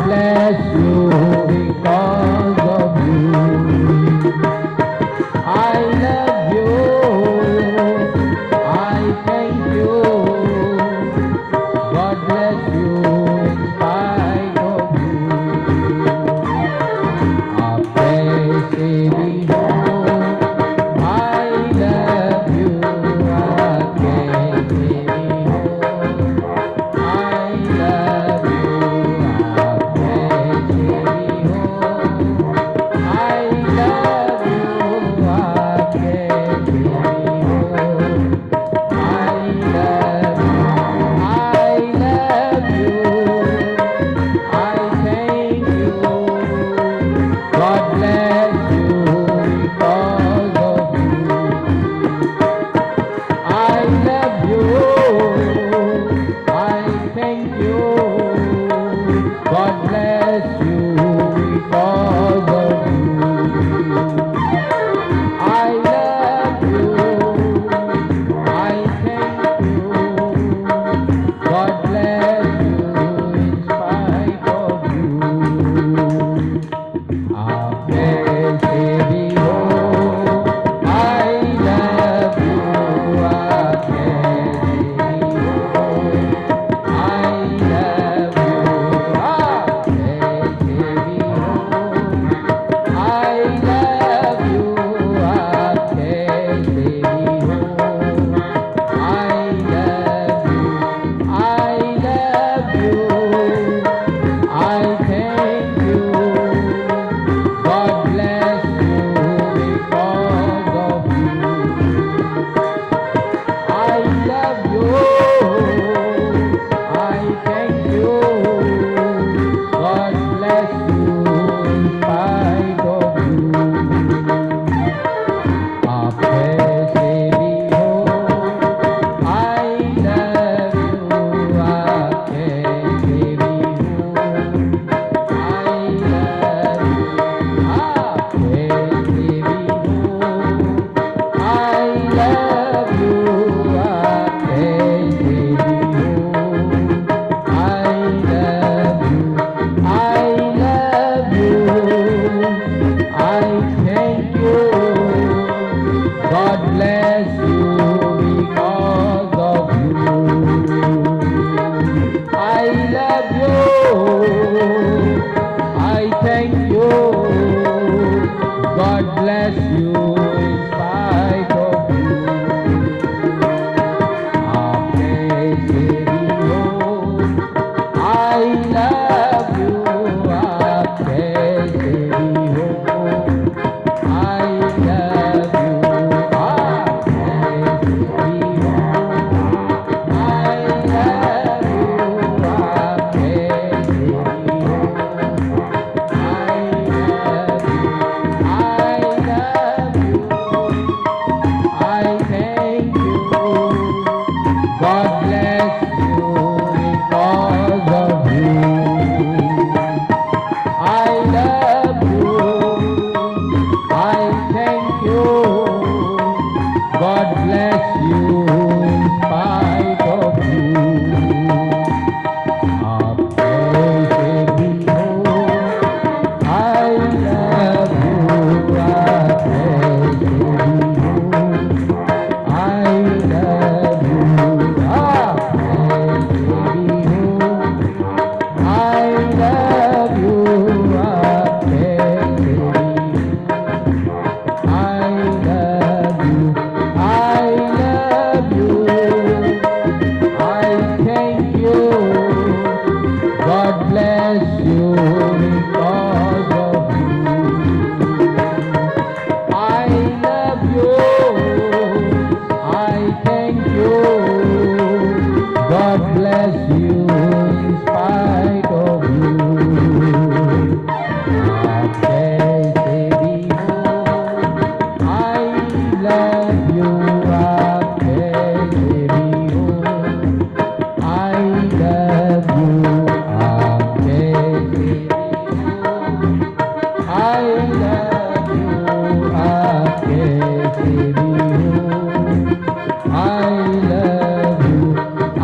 bless you because of you. I love God bless you because of you. I love you. I thank you. God bless you in spite of you. आपने से भी हो, I love you. आपने से भी हो, I love you. आपने से भी हो, I love you. आपने से भी हो, I love you. I love you. I thank you. God bless you because of you. I love you. I thank you. God bless you in spite of you. आप कैसे भी हो, I love you. आप कैसे भी हो, I love you. आप कैसे भी हो, I love you. आप कैसे भी हो, I love you. I love you. I thank you. God bless you because of you. I love you. I thank you. God bless you in spite of you. आप कैसे भी हो, I love you. आप कैसे भी हो, I love you. आप कैसे भी हो, I love you. आप कैसे भी हो, I love you. I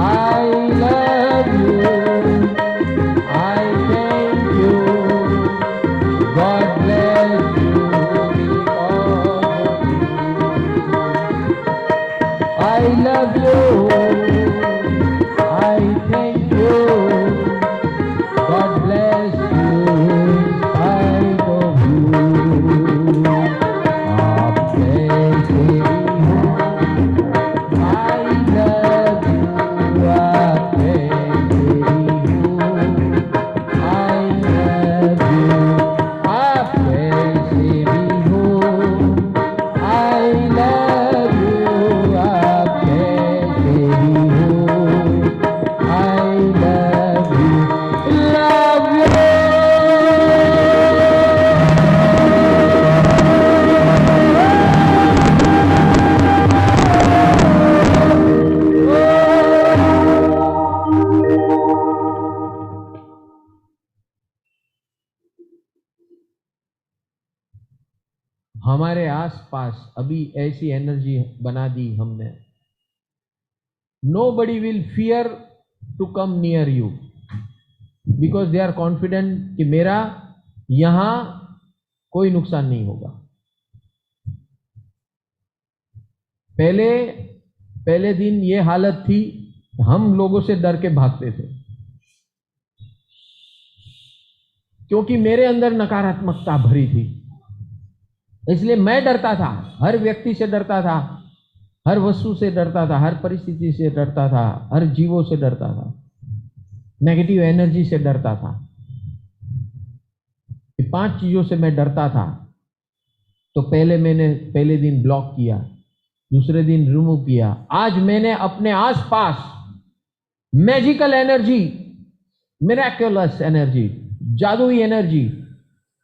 love you. I thank you. God bless you because of you. I love you. I thank you. God bless you in spite of you. आप कैसे भी हो, I love you. आप कैसे भी हो, I love you. आप कैसे भी हो, I love you. आप कैसे भी हो, I love you. Love you. हमारे आसपास अभी ऐसी एनर्जी बना दी हमने, nobody will fear to come near you because they are confident कि मेरा यहां कोई नुकसान नहीं होगा। पहले दिन ये हालत थी, हम लोगों से डर के भागते थे क्योंकि मेरे अंदर नकारात्मकता भरी थी, इसलिए मैं डरता था, हर व्यक्ति से डरता था, हर वस्तु से डरता था, हर परिस्थिति से डरता था, हर जीवों से डरता था, नेगेटिव एनर्जी से डरता था। ये 5 चीजों से मैं डरता था। तो मैंने पहले दिन ब्लॉक किया, दूसरे दिन रिमूव किया। आज मैंने अपने आसपास मैजिकल एनर्जी, मिरेक्युलस एनर्जी, जादुई एनर्जी,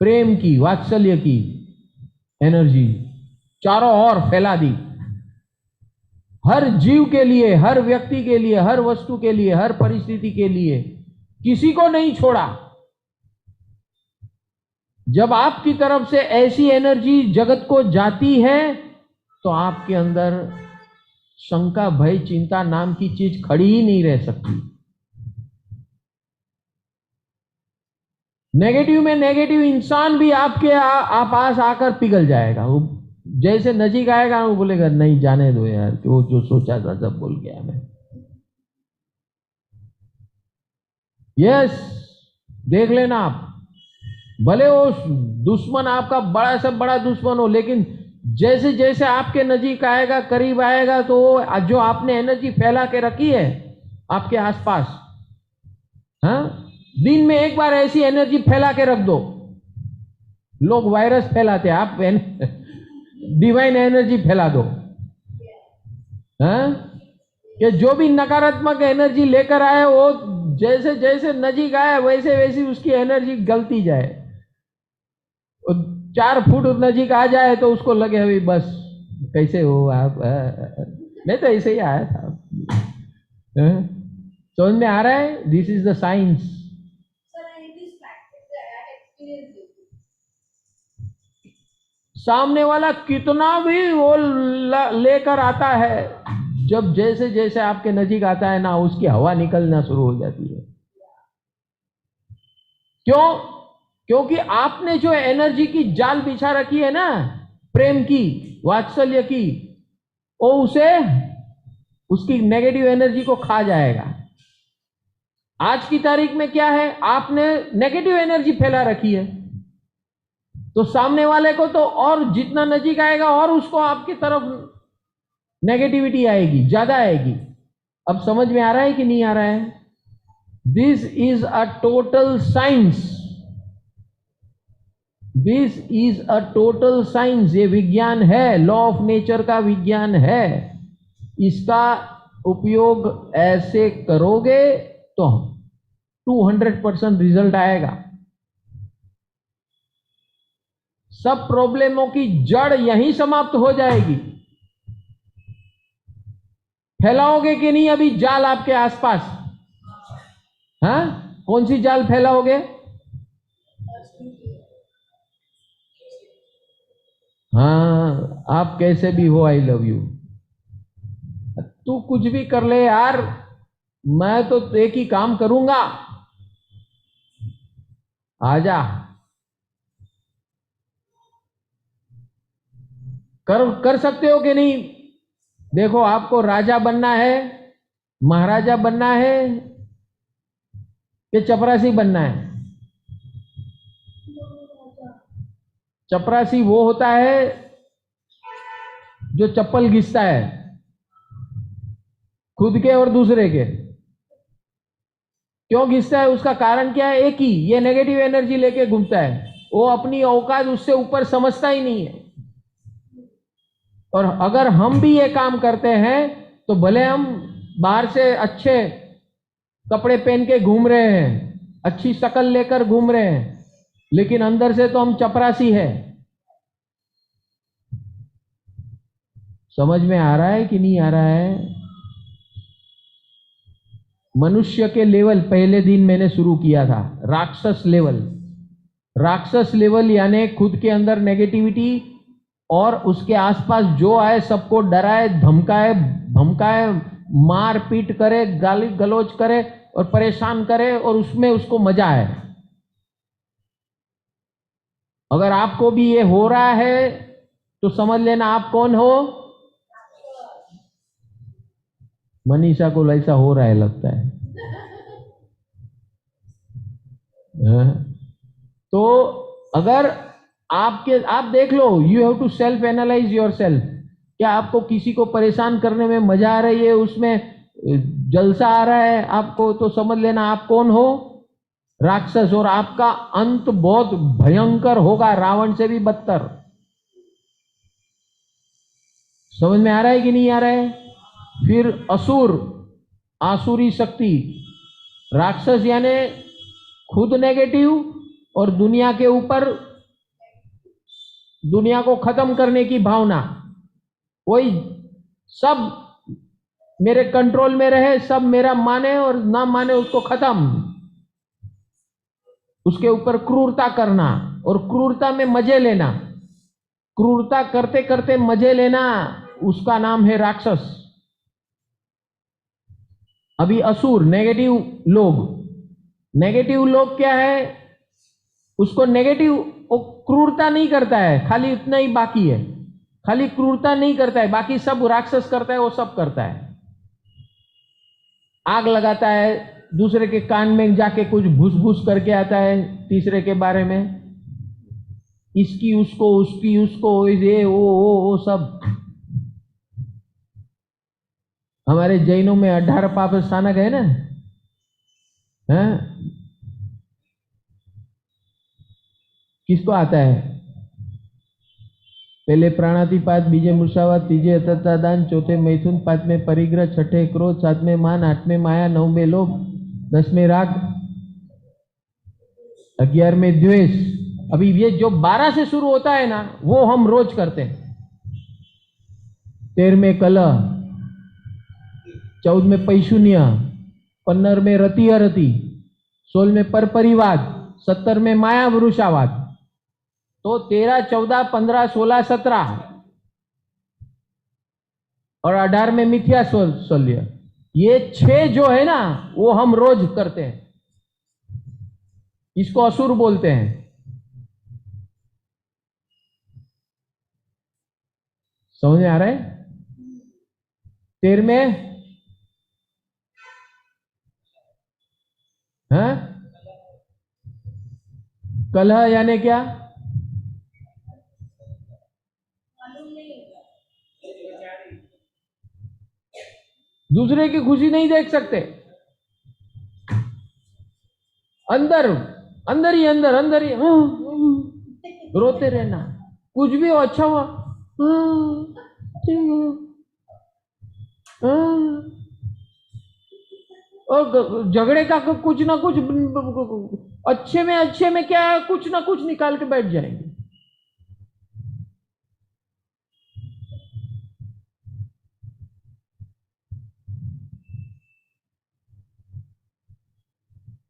प्रेम की, वात्सल्य की एनर्जी चारों ओर फैला दी। हर जीव के लिए, हर व्यक्ति के लिए, हर वस्तु के लिए, हर परिस्थिति के लिए, किसी को नहीं छोड़ा। जब आपकी तरफ से ऐसी एनर्जी जगत को जाती है तो आपके अंदर शंका, भय, चिंता नाम की चीज खड़ी ही नहीं रह सकती। नेगेटिव में नेगेटिव इंसान भी आपके पास आकर पिघल जाएगा, वो जैसे नजीक आएगा वो बोलेगा नहीं जाने दो यार, कि वो जो सोचा था सब बोल गया मैं। यस, देख लेना आप, भले वो दुश्मन आपका बड़ा से बड़ा दुश्मन हो, लेकिन जैसे जैसे आपके नजीक आएगा, करीब आएगा, तो वो जो आपने एनर्जी फैला के रखी है आपके आसपास, हाँ, दिन में एक बार ऐसी एनर्जी फैला के रख दो। लोग वायरस फैलाते हैं, आप डिवाइन एनर्जी फैला दो, हाँ, कि जो भी नकारात्मक एनर्जी लेकर आए वो जैसे जैसे नजीक आए वैसे वैसी उसकी एनर्जी गलती जाए। 4 फुट नजीक आ जाए तो उसको लगे अभी बस कैसे हो आप, मैं तो ऐसे ही आया था। समझ में आ रहा है? This is the science. सामने वाला कितना भी वो लेकर आता है, जब जैसे जैसे आपके नजीक आता है ना, उसकी हवा निकलना शुरू हो जाती है। क्यों? क्योंकि आपने जो एनर्जी की जाल बिछा रखी है ना, प्रेम की, वात्सल्य की, वो उसे उसकी नेगेटिव एनर्जी को खा जाएगा। आज की तारीख में क्या है, आपने नेगेटिव एनर्जी फैला रखी है, तो सामने वाले को तो और जितना नजीक आएगा और उसको आपकी तरफ नेगेटिविटी आएगी, ज्यादा आएगी। अब समझ में आ रहा है कि नहीं आ रहा है? This is a total science, this is a total science. ये विज्ञान है, लॉ ऑफ नेचर का विज्ञान है। इसका उपयोग ऐसे करोगे तो 200% रिजल्ट आएगा। सब प्रॉब्लमों की जड़ यहीं समाप्त हो जाएगी। फैलाओगे कि नहीं अभी जाल आपके आसपास? हाँ, कौन सी जाल फैलाओगे? हाँ, आप कैसे भी हो, आई लव यू, तू कुछ भी कर ले यार, मैं तो एक ही काम करूंगा, आजा। कर सकते हो कि नहीं? देखो, आपको राजा बनना है, महाराजा बनना है, कि चपरासी बनना है? चपरासी वो होता है जो चप्पल घिसता है, खुद के और दूसरे के। क्यों घिसता है? उसका कारण क्या है? एक ही, ये नेगेटिव एनर्जी लेके घूमता है, वो अपनी औकात उससे ऊपर समझता ही नहीं है। और अगर हम भी ये काम करते हैं तो भले हम बाहर से अच्छे कपड़े पहन के घूम रहे हैं, अच्छी शक्ल लेकर घूम रहे हैं, लेकिन अंदर से तो हम चपरासी है। समझ में आ रहा है कि नहीं आ रहा है? मनुष्य के लेवल पहले दिन मैंने शुरू किया था, राक्षस लेवल। राक्षस लेवल यानी खुद के अंदर नेगेटिविटी, और उसके आसपास जो आए सबको डराए, धमकाए, धमकाए, मार पीट करे, गाली गलौज करे और परेशान करे, और उसमें उसको मजा आए। अगर आपको भी ये हो रहा है तो समझ लेना आप कौन हो। मनीषा को ऐसा हो रहा है लगता है। तो अगर आप देख लो, you have to self analyse yourself. क्या आपको किसी को परेशान करने में मजा आ रही है, उसमें जलसा आ रहा है आपको, तो समझ लेना आप कौन हो, राक्षस। और आपका अंत बहुत भयंकर होगा, रावण से भी बदतर। समझ में आ रहा है कि नहीं आ रहा है? फिर असुर, आसुरी शक्ति। राक्षस यानी खुद नेगेटिव और दुनिया के ऊपर, दुनिया को खत्म करने की भावना। वही सब मेरे कंट्रोल में रहे, सब मेरा माने और ना माने उसको खत्म। उसके ऊपर क्रूरता करना और क्रूरता में मजे लेना, क्रूरता करते करते मजे लेना, उसका नाम है राक्षस। अभी असुर नेगेटिव लोग, नेगेटिव लोग क्या है, उसको नेगेटिव, वो क्रूरता नहीं करता है, खाली इतना ही बाकी है, खाली क्रूरता नहीं करता है, बाकी सब राक्षस करता है, वो सब करता है। आग लगाता है, दूसरे के कान में जाके कुछ भूस भूस करके आता है तीसरे के बारे में, इसकी उसको, उसकी उसको, ये वो सब। हमारे जैनों में 18 पाप स्थानक है ना, है? किसको आता है? पहले प्राणातिपात, बीजे मूर्छावात, तीजे अततादान, चौथे मैथुन, पांचवें परिग्रह, छठे क्रोध, सातवें मान, आठवें माया, नौवें लोभ, 10वें राग, 11वें द्वेष। अभी ये जो 12 से शुरू होता है ना, वो हम रोज करते हैं। 13वें कलह, 14वें पैशून्य, 15वें रति अरति, 16वें पर परिवाद, 17वें माया वृषावाद। तो 13, 14, 15, 16, 17 और 18 में मिथ्या शल्य। ये 6 जो है ना, वो हम रोज करते हैं। इसको असुर बोलते हैं। समझ में आ रहा है? 13वें, हाँ, कलह यानी क्या? दूसरे की खुशी नहीं देख सकते, अंदर अंदर ही अंदर अंदर ही रोते रहना। कुछ भी हो, अच्छा हुआ, ठीक है, और झगड़े का कुछ ना कुछ, अच्छे में क्या है, कुछ ना कुछ निकाल के बैठ जाएंगे।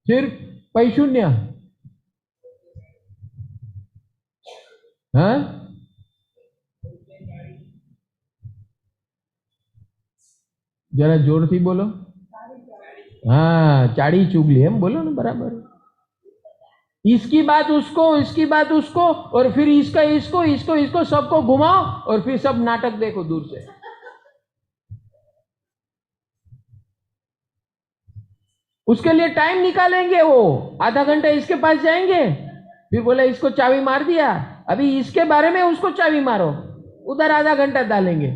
फिर पैशून्य, हाँ, जरा जोर से बोलो। हाँ, चाड़ी चुगली, हम बोलो ना बराबर। इसकी बात उसको, इसकी बात उसको, और फिर इसका इसको, इसको इसको, सबको घुमाओ, और फिर सब नाटक देखो दूर से। उसके लिए टाइम निकालेंगे, वो आधा घंटा इसके पास जाएंगे, फिर बोले इसको चाबी मार दिया, अभी इसके बारे में उसको चाबी मारो, उधर आधा घंटा डालेंगे।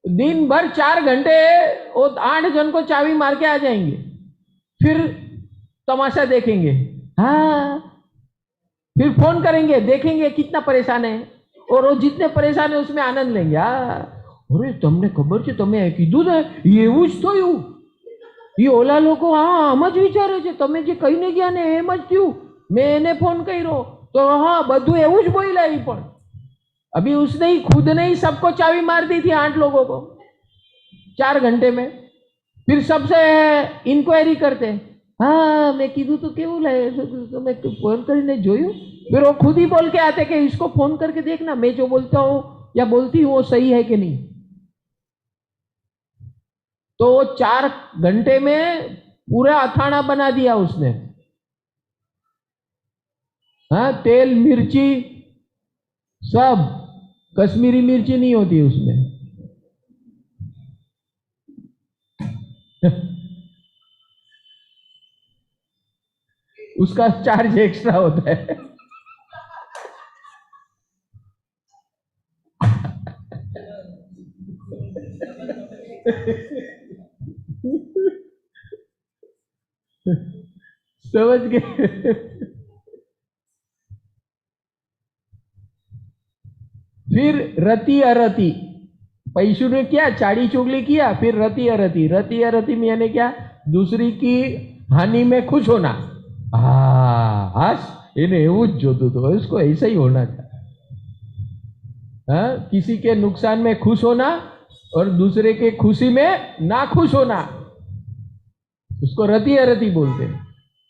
दिन भर 4 घंटे वो 8 जन को चाबी मार के आ जाएंगे, फिर तमाशा देखेंगे। हाँ, फिर फोन करेंगे, देखेंगे कितना परेशान है, और वो जितने परेशान है उसमें आनंद लेंगे। अरे તમને ખબર છે, તમે કીધું ને એવું જ થયું, એ ઓલા લોકો આમ જ વિચારે છે, તમે જે કહીને ગયા ને એમ જ થયું, મેં એને ફોન કર્યો તો હા બધું એવું જ બોલ્યા એ પણ। अभी उसने ही खुद ने ही सबको चाबी मार दी थी 8 लोगों को 4 घंटे में। फिर सबसे इंक्वायरी करते, हाँ मैं कीधु तो केवू लाए तो मैं फोन કરીને જોયું। फिर वो खुद ही बोल के आते कि इसको फोन करके देखना, मैं जो बोलता हूँ या बोलती हूँ वो सही है कि नहीं। तो 4 घंटे में पूरा अथाना बना दिया उसने। हाँ, तेल मिर्ची सब, कश्मीरी मिर्ची नहीं होती उसमें। उसका चार्ज एक्स्ट्रा होता है। समझ गए? फिर रति अरति, पैशु ने क्या चाड़ी चुगली किया, फिर रति अरति। रति अरति में यानी क्या? दूसरी की हानि में खुश होना। हाश इन्हें એવું જ જોતું तो इसको ऐसा ही होना था। हाँ, किसी के नुकसान में खुश होना और दूसरे के खुशी में ना खुश होना, उसको रति अरति बोलते हैं।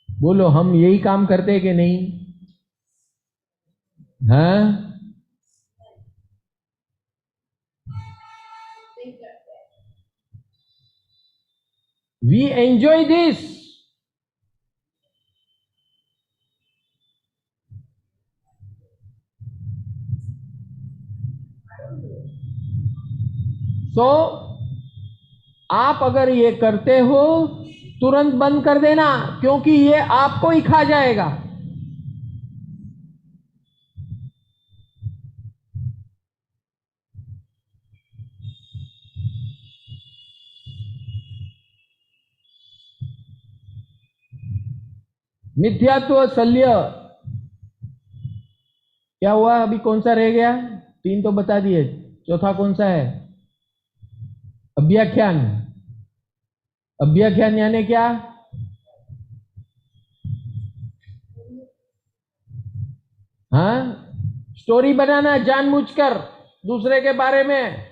बोलो हम यही काम करते हैं कि नहीं? हाँ, we enjoy this। सो आप अगर ये करते हो तुरंत बंद कर देना, क्योंकि ये आपको ही खा जाएगा। मिथ्यात्व शल्य क्या हुआ? अभी कौन सा रह गया? 3 तो बता दिए, चौथा कौन सा है? अभ्याख्यान। अभ्याख्यान यानी क्या? हाँ, स्टोरी बनाना जानबूझकर दूसरे के बारे में।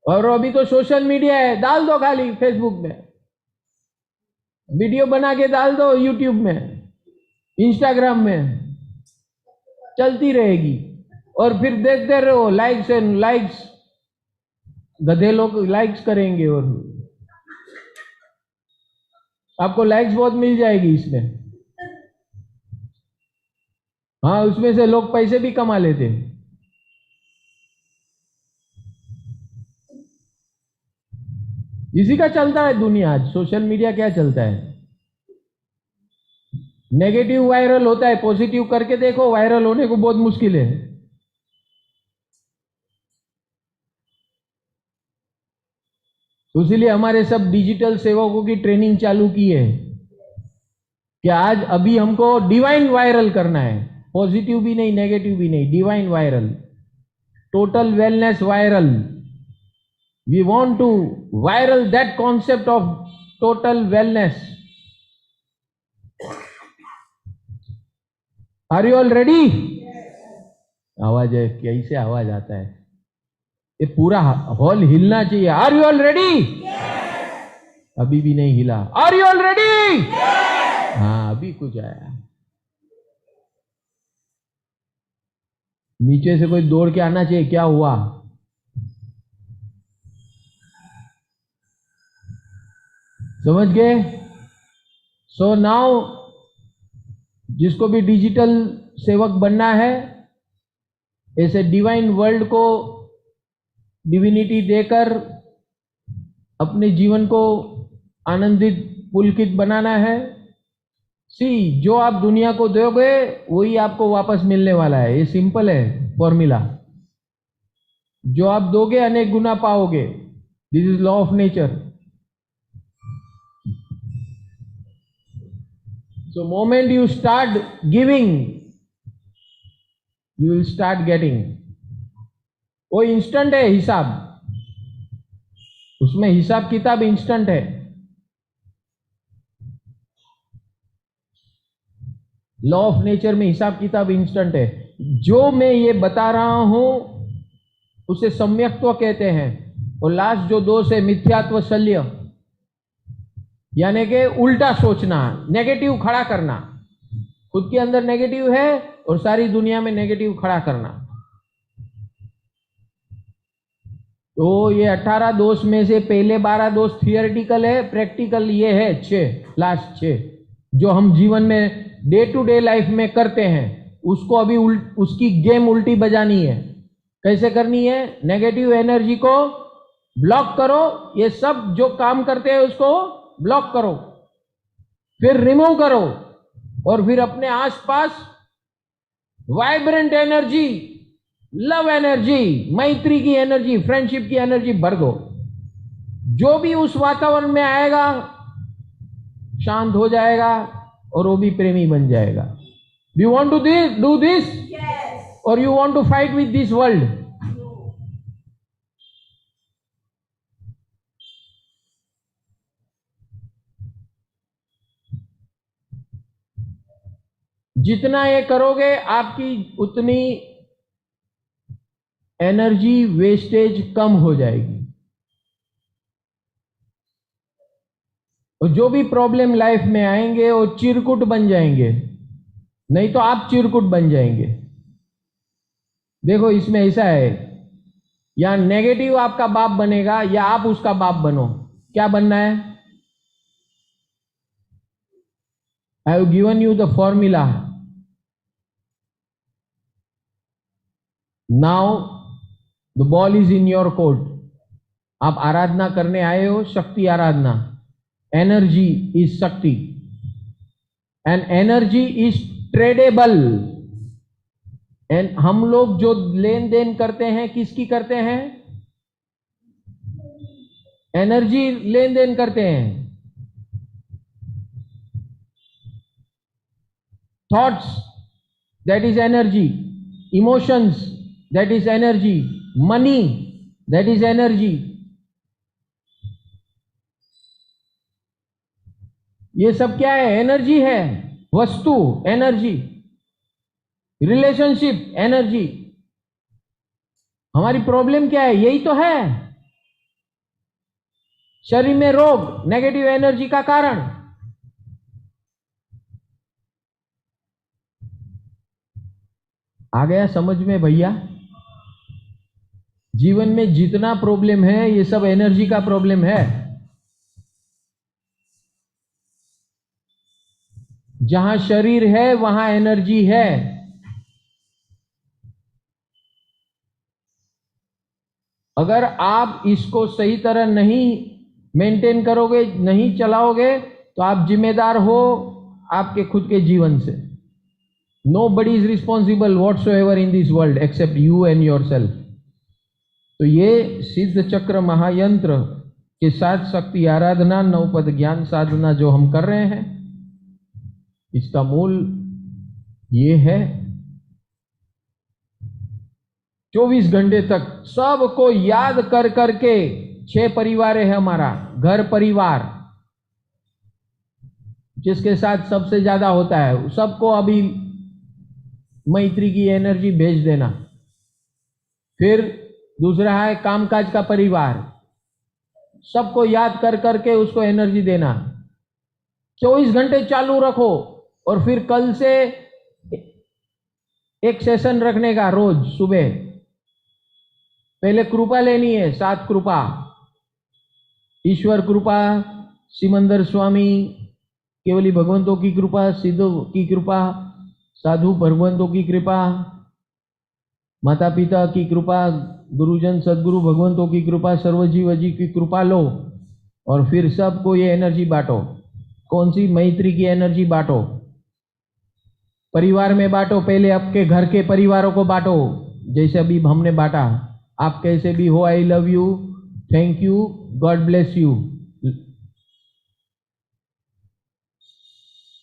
और अभी तो सोशल मीडिया है, डाल दो खाली फेसबुक में, वीडियो बना के डाल दो यूट्यूब में, इंस्टाग्राम में, चलती रहेगी। और फिर देखते रहो, लाइक्स एंड लाइक्स, गधे लोग लाइक्स करेंगे और आपको लाइक्स बहुत मिल जाएगी इसमें। हाँ, उसमें से लोग पैसे भी कमा लेते हैं। इसी का चलता है दुनिया आज। सोशल मीडिया क्या चलता है? नेगेटिव वायरल होता है, पॉजिटिव करके देखो, वायरल होने को बहुत मुश्किल है। तो इसीलिए हमारे सब डिजिटल सेवकों की ट्रेनिंग चालू की है कि आज अभी हमको डिवाइन वायरल करना है। पॉजिटिव भी नहीं, नेगेटिव भी नहीं, divine viral, total wellness viral. We want to viral that concept of total wellness. Are you all ready? आवाज है, कैसे आवाज आता है? ये पूरा हॉल हिलना चाहिए। Are you all ready? अभी भी नहीं हिला। Are you all ready? हाँ, अभी कुछ आया। नीचे से कोई दौड़ के आना चाहिए। क्या हुआ? समझ गए? सो नाउ जिसको भी डिजिटल सेवक बनना है, ऐसे डिवाइन वर्ल्ड को डिविनिटी देकर अपने जीवन को आनंदित पुलकित बनाना है। जो आप दुनिया को दोगे वही आपको वापस मिलने वाला है। ये सिंपल है फॉर्मूला। जो आप दोगे अनेक गुना पाओगे। This is law of nature. So moment you start giving, you will start getting. वो इंस्टेंट है हिसाब, उसमें हिसाब किताब इंस्टेंट है। लॉ ऑफ नेचर में हिसाब किताब इंस्टेंट है। जो मैं ये बता रहा हूं उसे सम्यक्त्व कहते हैं। और लास्ट जो दोष है मिथ्यात्व शल्य, यानी कि उल्टा सोचना, नेगेटिव खड़ा करना। खुद के अंदर नेगेटिव है और सारी दुनिया में नेगेटिव खड़ा करना। तो ये 18 दोष में से पहले 12 दोष थियोरेटिकल है, प्रैक्टिकल ये है 6, लास्ट 6 जो हम जीवन में डे टू डे लाइफ में करते हैं। उसको अभी उसकी गेम उल्टी बजानी है। कैसे करनी है? नेगेटिव एनर्जी को ब्लॉक करो। ये सब जो काम करते हैं उसको ब्लॉक करो, फिर रिमूव करो, और फिर अपने आसपास वाइब्रेंट एनर्जी, लव एनर्जी, मैत्री की एनर्जी, फ्रेंडशिप की एनर्जी भर दो। जो भी उस वातावरण में आएगा शांत हो जाएगा और वो भी प्रेमी बन जाएगा। Do you want to do this? और you want to fight with this world? जितना ये करोगे आपकी उतनी एनर्जी वेस्टेज कम हो जाएगी। और जो भी प्रॉब्लम लाइफ में आएंगे वो चिरकुट बन जाएंगे, नहीं तो आप चिरकुट बन जाएंगे। देखो इसमें ऐसा है, या नेगेटिव आपका बाप बनेगा या आप उसका बाप बनो। क्या बनना है? I have given you the formula. Now the ball is in your court. आप आराधना करने आए हो, शक्ति आराधना। एनर्जी इज शक्ति and energy is tradable. And हम लोग जो लेन देन करते हैं किसकी करते हैं? एनर्जी लेन देन करते हैं। Thoughts, that is energy. Emotions, that is energy. Money, that is energy. ये सब क्या है? एनर्जी है। वस्तु एनर्जी, रिलेशनशिप एनर्जी। हमारी प्रॉब्लम क्या है? यही तो है। शरीर में रोग नेगेटिव एनर्जी का कारण। आ गया समझ में भैया? जीवन में जितना प्रॉब्लम है ये सब एनर्जी का प्रॉब्लम है। जहां शरीर है वहां एनर्जी है। अगर आप इसको सही तरह नहीं मेंटेन करोगे, नहीं चलाओगे, तो आप जिम्मेदार हो आपके खुद के जीवन से। Nobody is responsible whatsoever in this world except you and yourself. तो ये सिद्ध चक्र महायंत्र के साथ शक्ति आराधना, नवपद ज्ञान साधना जो हम कर रहे हैं, इसका मूल ये है 24 घंटे तक सबको याद कर करके। 6 परिवार है हमारा घर परिवार, जिसके साथ सबसे ज्यादा होता है, सबको अभी मैत्री की एनर्जी भेज देना। फिर दूसरा है कामकाज का परिवार, सबको याद कर करके उसको एनर्जी देना। 24 घंटे चालू रखो। और फिर कल से एक सेशन रखने का रोज सुबह। पहले कृपा लेनी है, 7 कृपा। ईश्वर कृपा, सिमंदर स्वामी, केवली भगवंतों की कृपा, सिद्धों की कृपा, साधु भगवंतों की कृपा, माता पिता की कृपा, गुरुजन सदगुरु भगवंतों की कृपा, सर्वजीव जी की कृपा लो। और फिर सबको ये एनर्जी बांटो। कौन सी? मैत्री की एनर्जी बांटो। परिवार में बांटो। पहले आपके घर के परिवारों को बांटो, जैसे अभी हमने बांटा। आप कैसे भी हो, I love you, thank you, God bless you,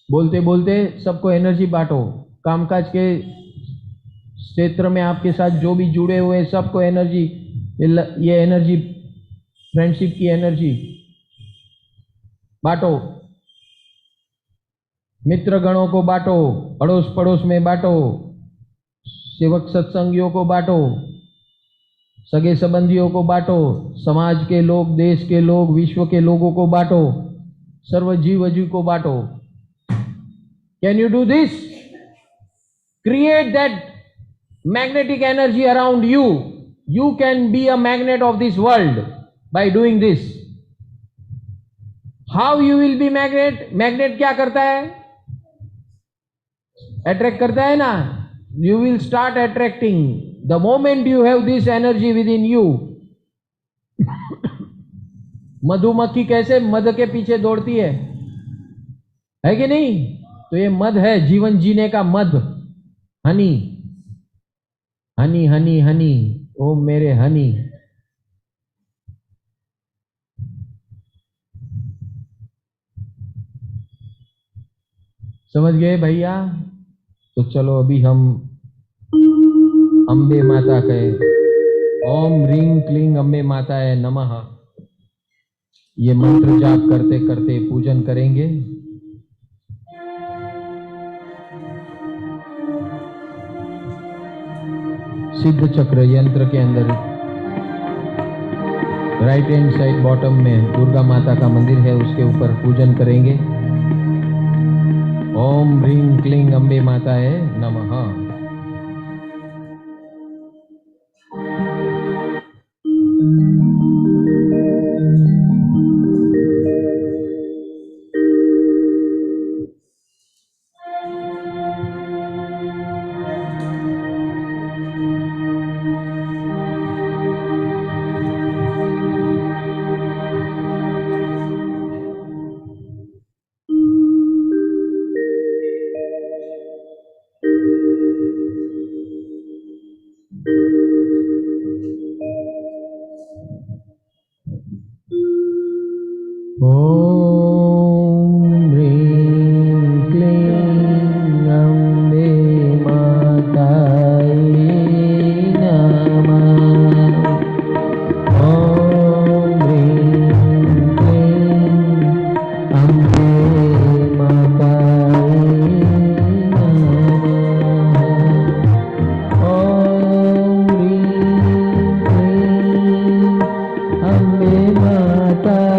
बोलते बोलते सबको एनर्जी बांटो। कामकाज के क्षेत्र में आपके साथ जो भी जुड़े हुए सबको एनर्जी, ये एनर्जी, फ्रेंडशिप की एनर्जी बांटो। मित्र गणों को बांटो, अड़ोस पड़ोस में बांटो, सेवक सत्संगियों को बांटो, सगे संबंधियों को बांटो, समाज के लोग, देश के लोग, विश्व के लोगों को बांटो, सर्व जीव जीव को बांटो। Can you do this? Create that magnetic energy around you. You can be a magnet of this world by doing this. How you will be magnet? Magnet क्या करता है? Attract करता है ना? You will start attracting the moment you have this energy within you. मधुमक्खी कैसे मध के पीछे दौड़ती है कि नहीं? तो ये मध है, जीवन जीने का मध, हनी। हनी हनी हनी, ओ मेरे हनी। समझ गए भैया? तो चलो अभी हम अम्बे माता के ओम ह्रीं क्लीं अम्बे माताय नमः ये मंत्र जाप करते करते पूजन करेंगे। सिद्ध चक्र यंत्र के अंदर राइट हैंड साइड बॉटम में दुर्गा माता का मंदिर है, उसके ऊपर पूजन करेंगे। ओम ह्रीं क्लीं अम्बे माताय नमः। ॐ ह्रीं क्लीं अम्बे मातायै नमः। ॐ ह्रीं क्लीं अम्बे मातायै नमः। ॐ ह्रीं क्लीं अम्बे मातायै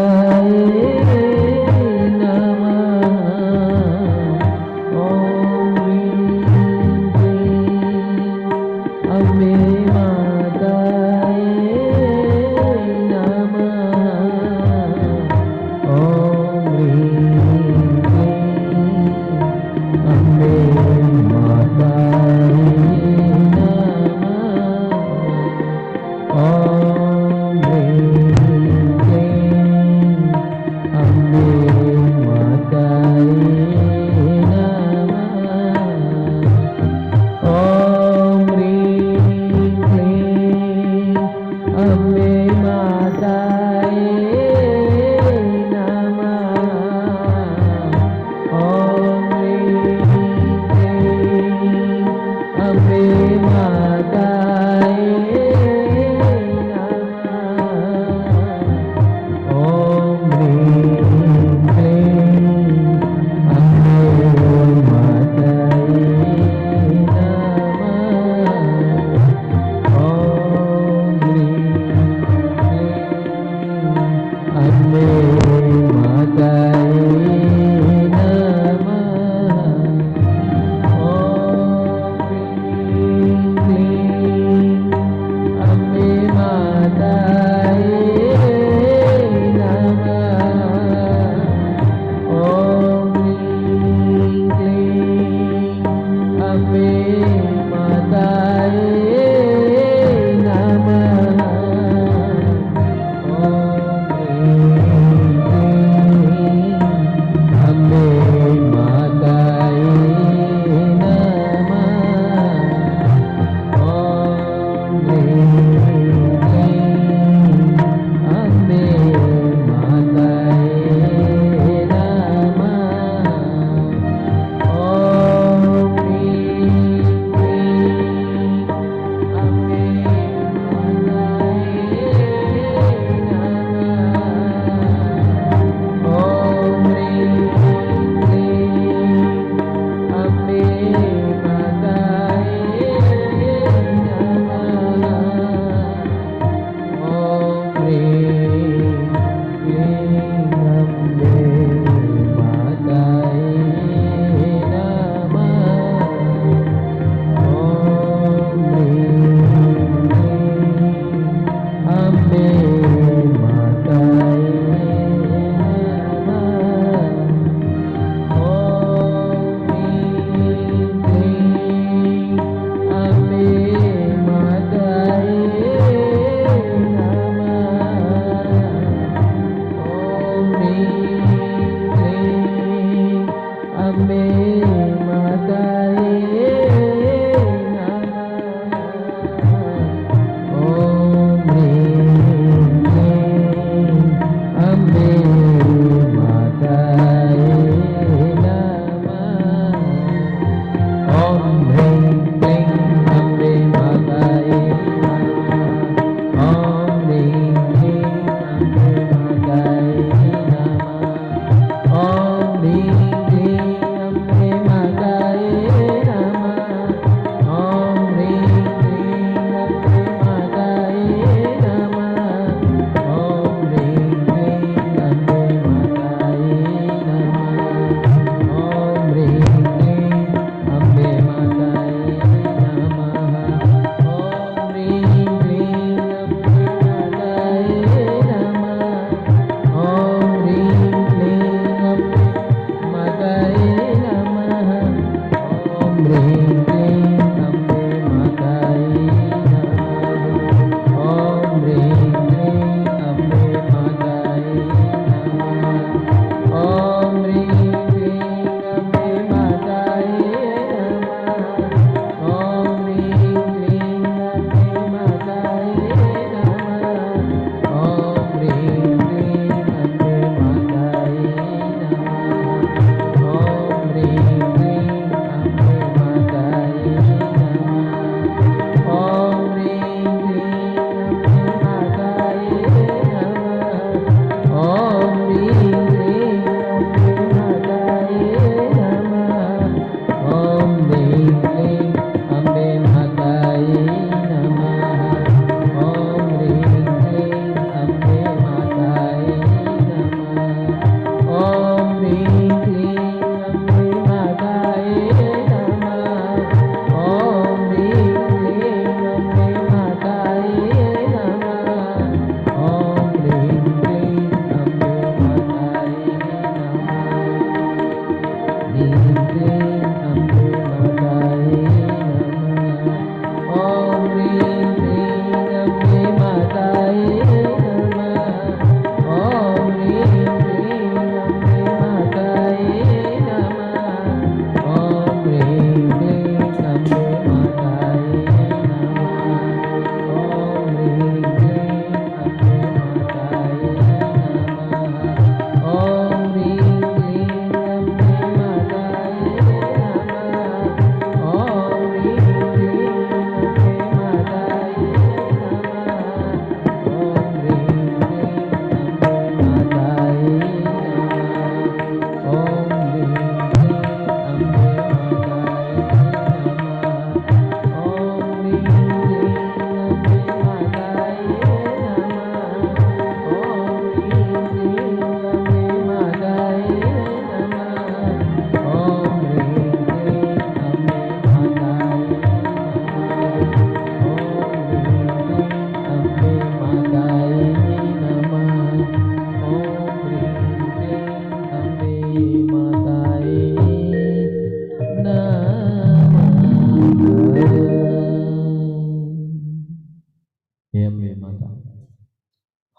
हे अम्बे माता,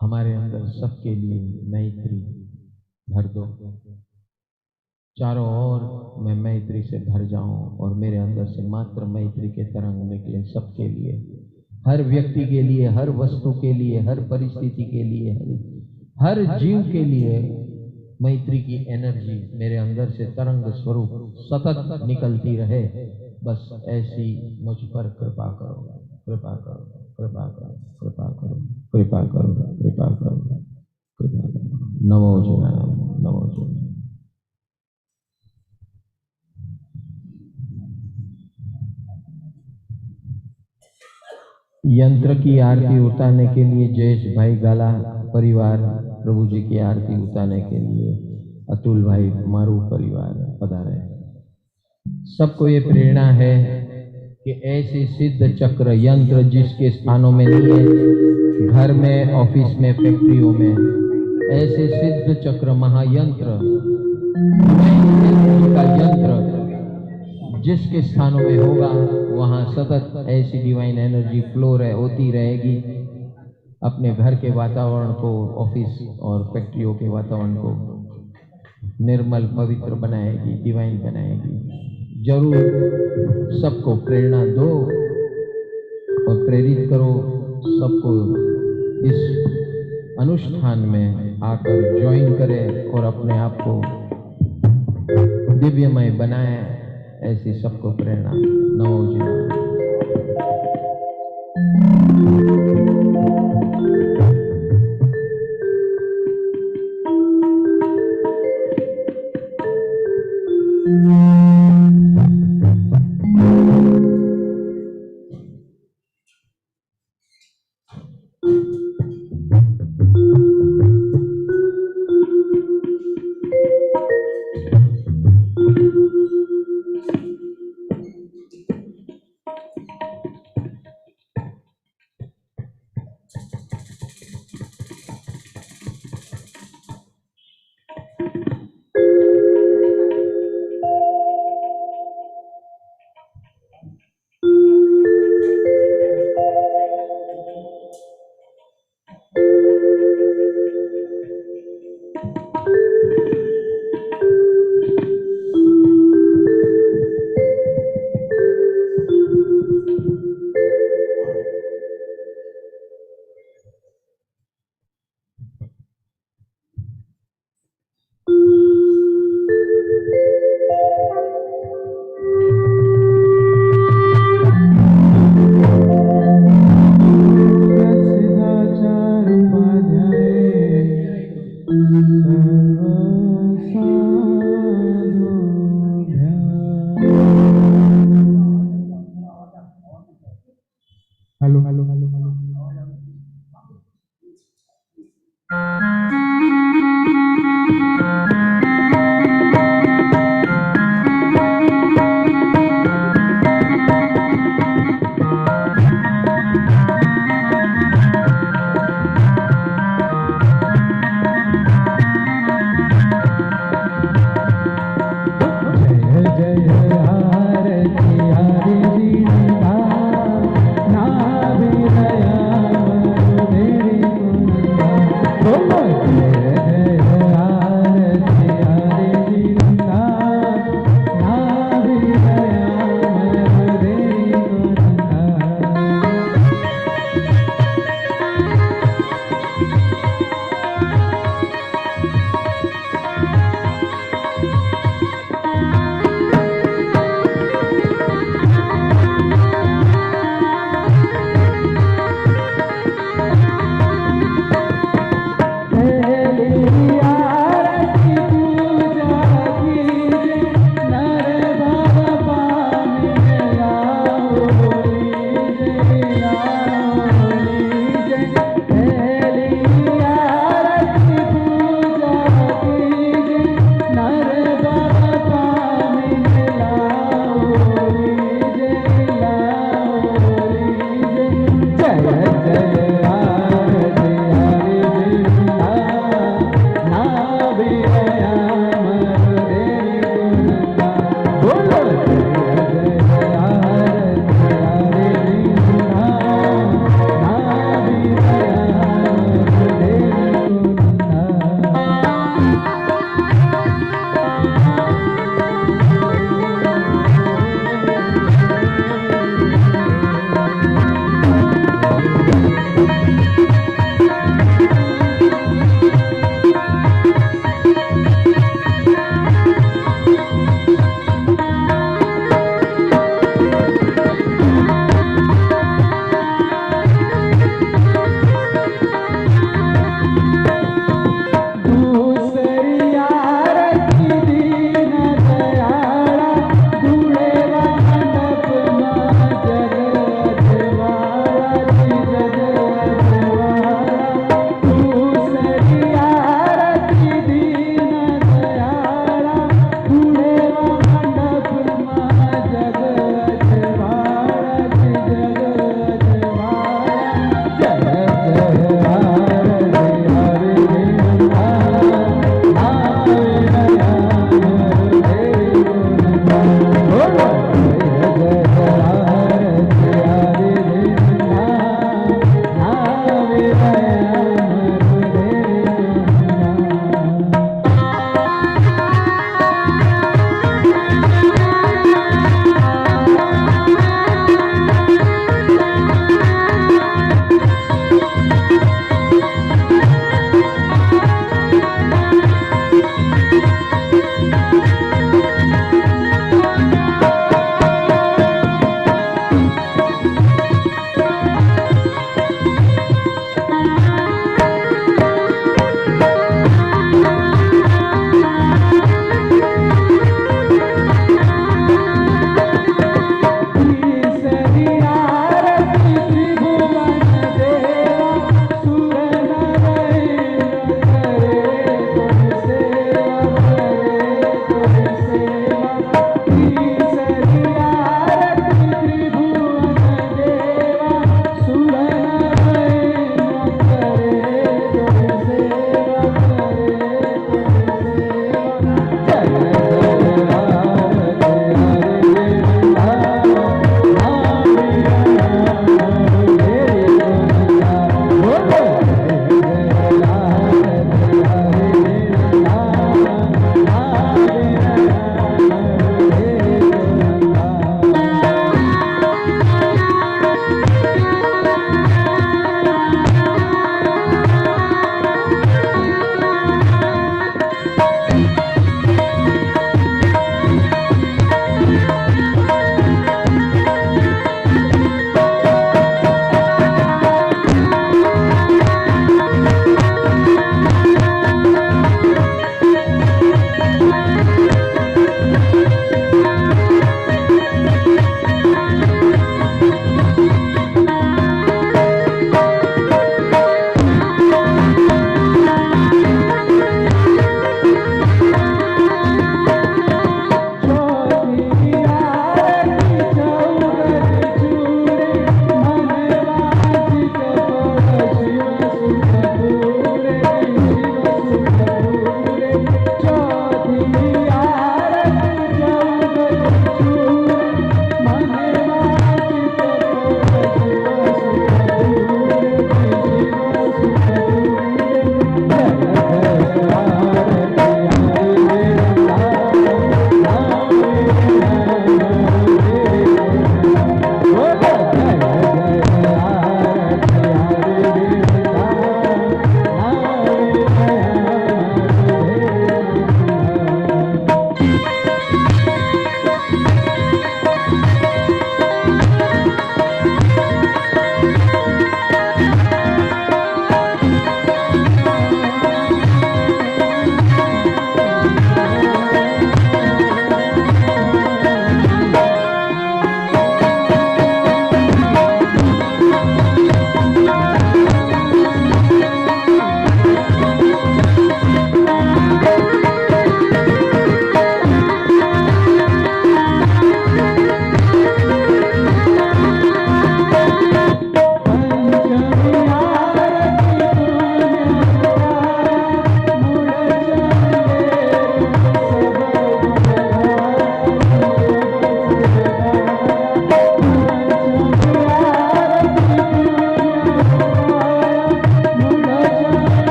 हमारे अंदर सबके लिए मैत्री भर दो। चारों ओर मैं मैत्री से भर जाऊं और मेरे अंदर से मात्र मैत्री के तरंग निकले सबके लिए, हर व्यक्ति के लिए, हर वस्तु के लिए, हर परिस्थिति के लिए, हर जीव के लिए मैत्री की एनर्जी मेरे अंदर से तरंग स्वरूप सतत निकलती रहे। बस ऐसी मुझ पर कृपा करो, कृपा करो, कृपा करो, कृपा करो, कृपा करो, कृपा करो, कृपा करो। नमो शिवाय, नमो शिवाय। यंत्र की आरती उतारने के लिए जयेश भाई गाला परिवार, प्रभु जी की आरती उतारने के लिए अतुल भाई मारू परिवार पधारे। सबको ये प्रेरणा है कि ऐसे सिद्ध चक्र यंत्र जिसके स्थानों में नहीं है, घर में, ऑफिस में, फैक्ट्रियों में, ऐसे सिद्ध चक्र महायंत्र का यंत्र जिसके स्थानों में होगा वहां सतत ऐसी डिवाइन एनर्जी फ्लो होती रहेगी। अपने घर के वातावरण को, ऑफिस और फैक्ट्रियों के वातावरण को निर्मल पवित्र बनाएगी, डिवाइन बनाएगी। जरूर सबको प्रेरणा दो और प्रेरित करो सबको इस अनुष्ठान में आकर ज्वाइन करें और अपने आप को दिव्यमय बनाए। ऐसी सबको प्रेरणा। नमो शिवाय।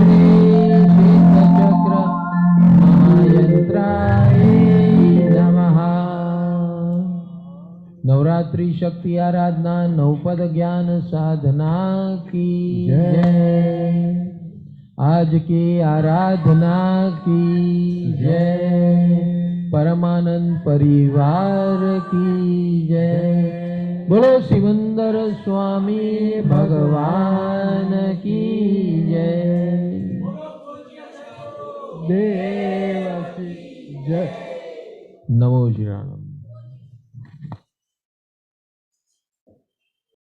श्री मातृशक्ति आराधना नवपद ज्ञान साधना की जय। आज की आराधना की जय। परमानंद परिवार की जय। बोलो सिमंदर स्वामी भगवान की जय। देव जय। नमो श्री राम।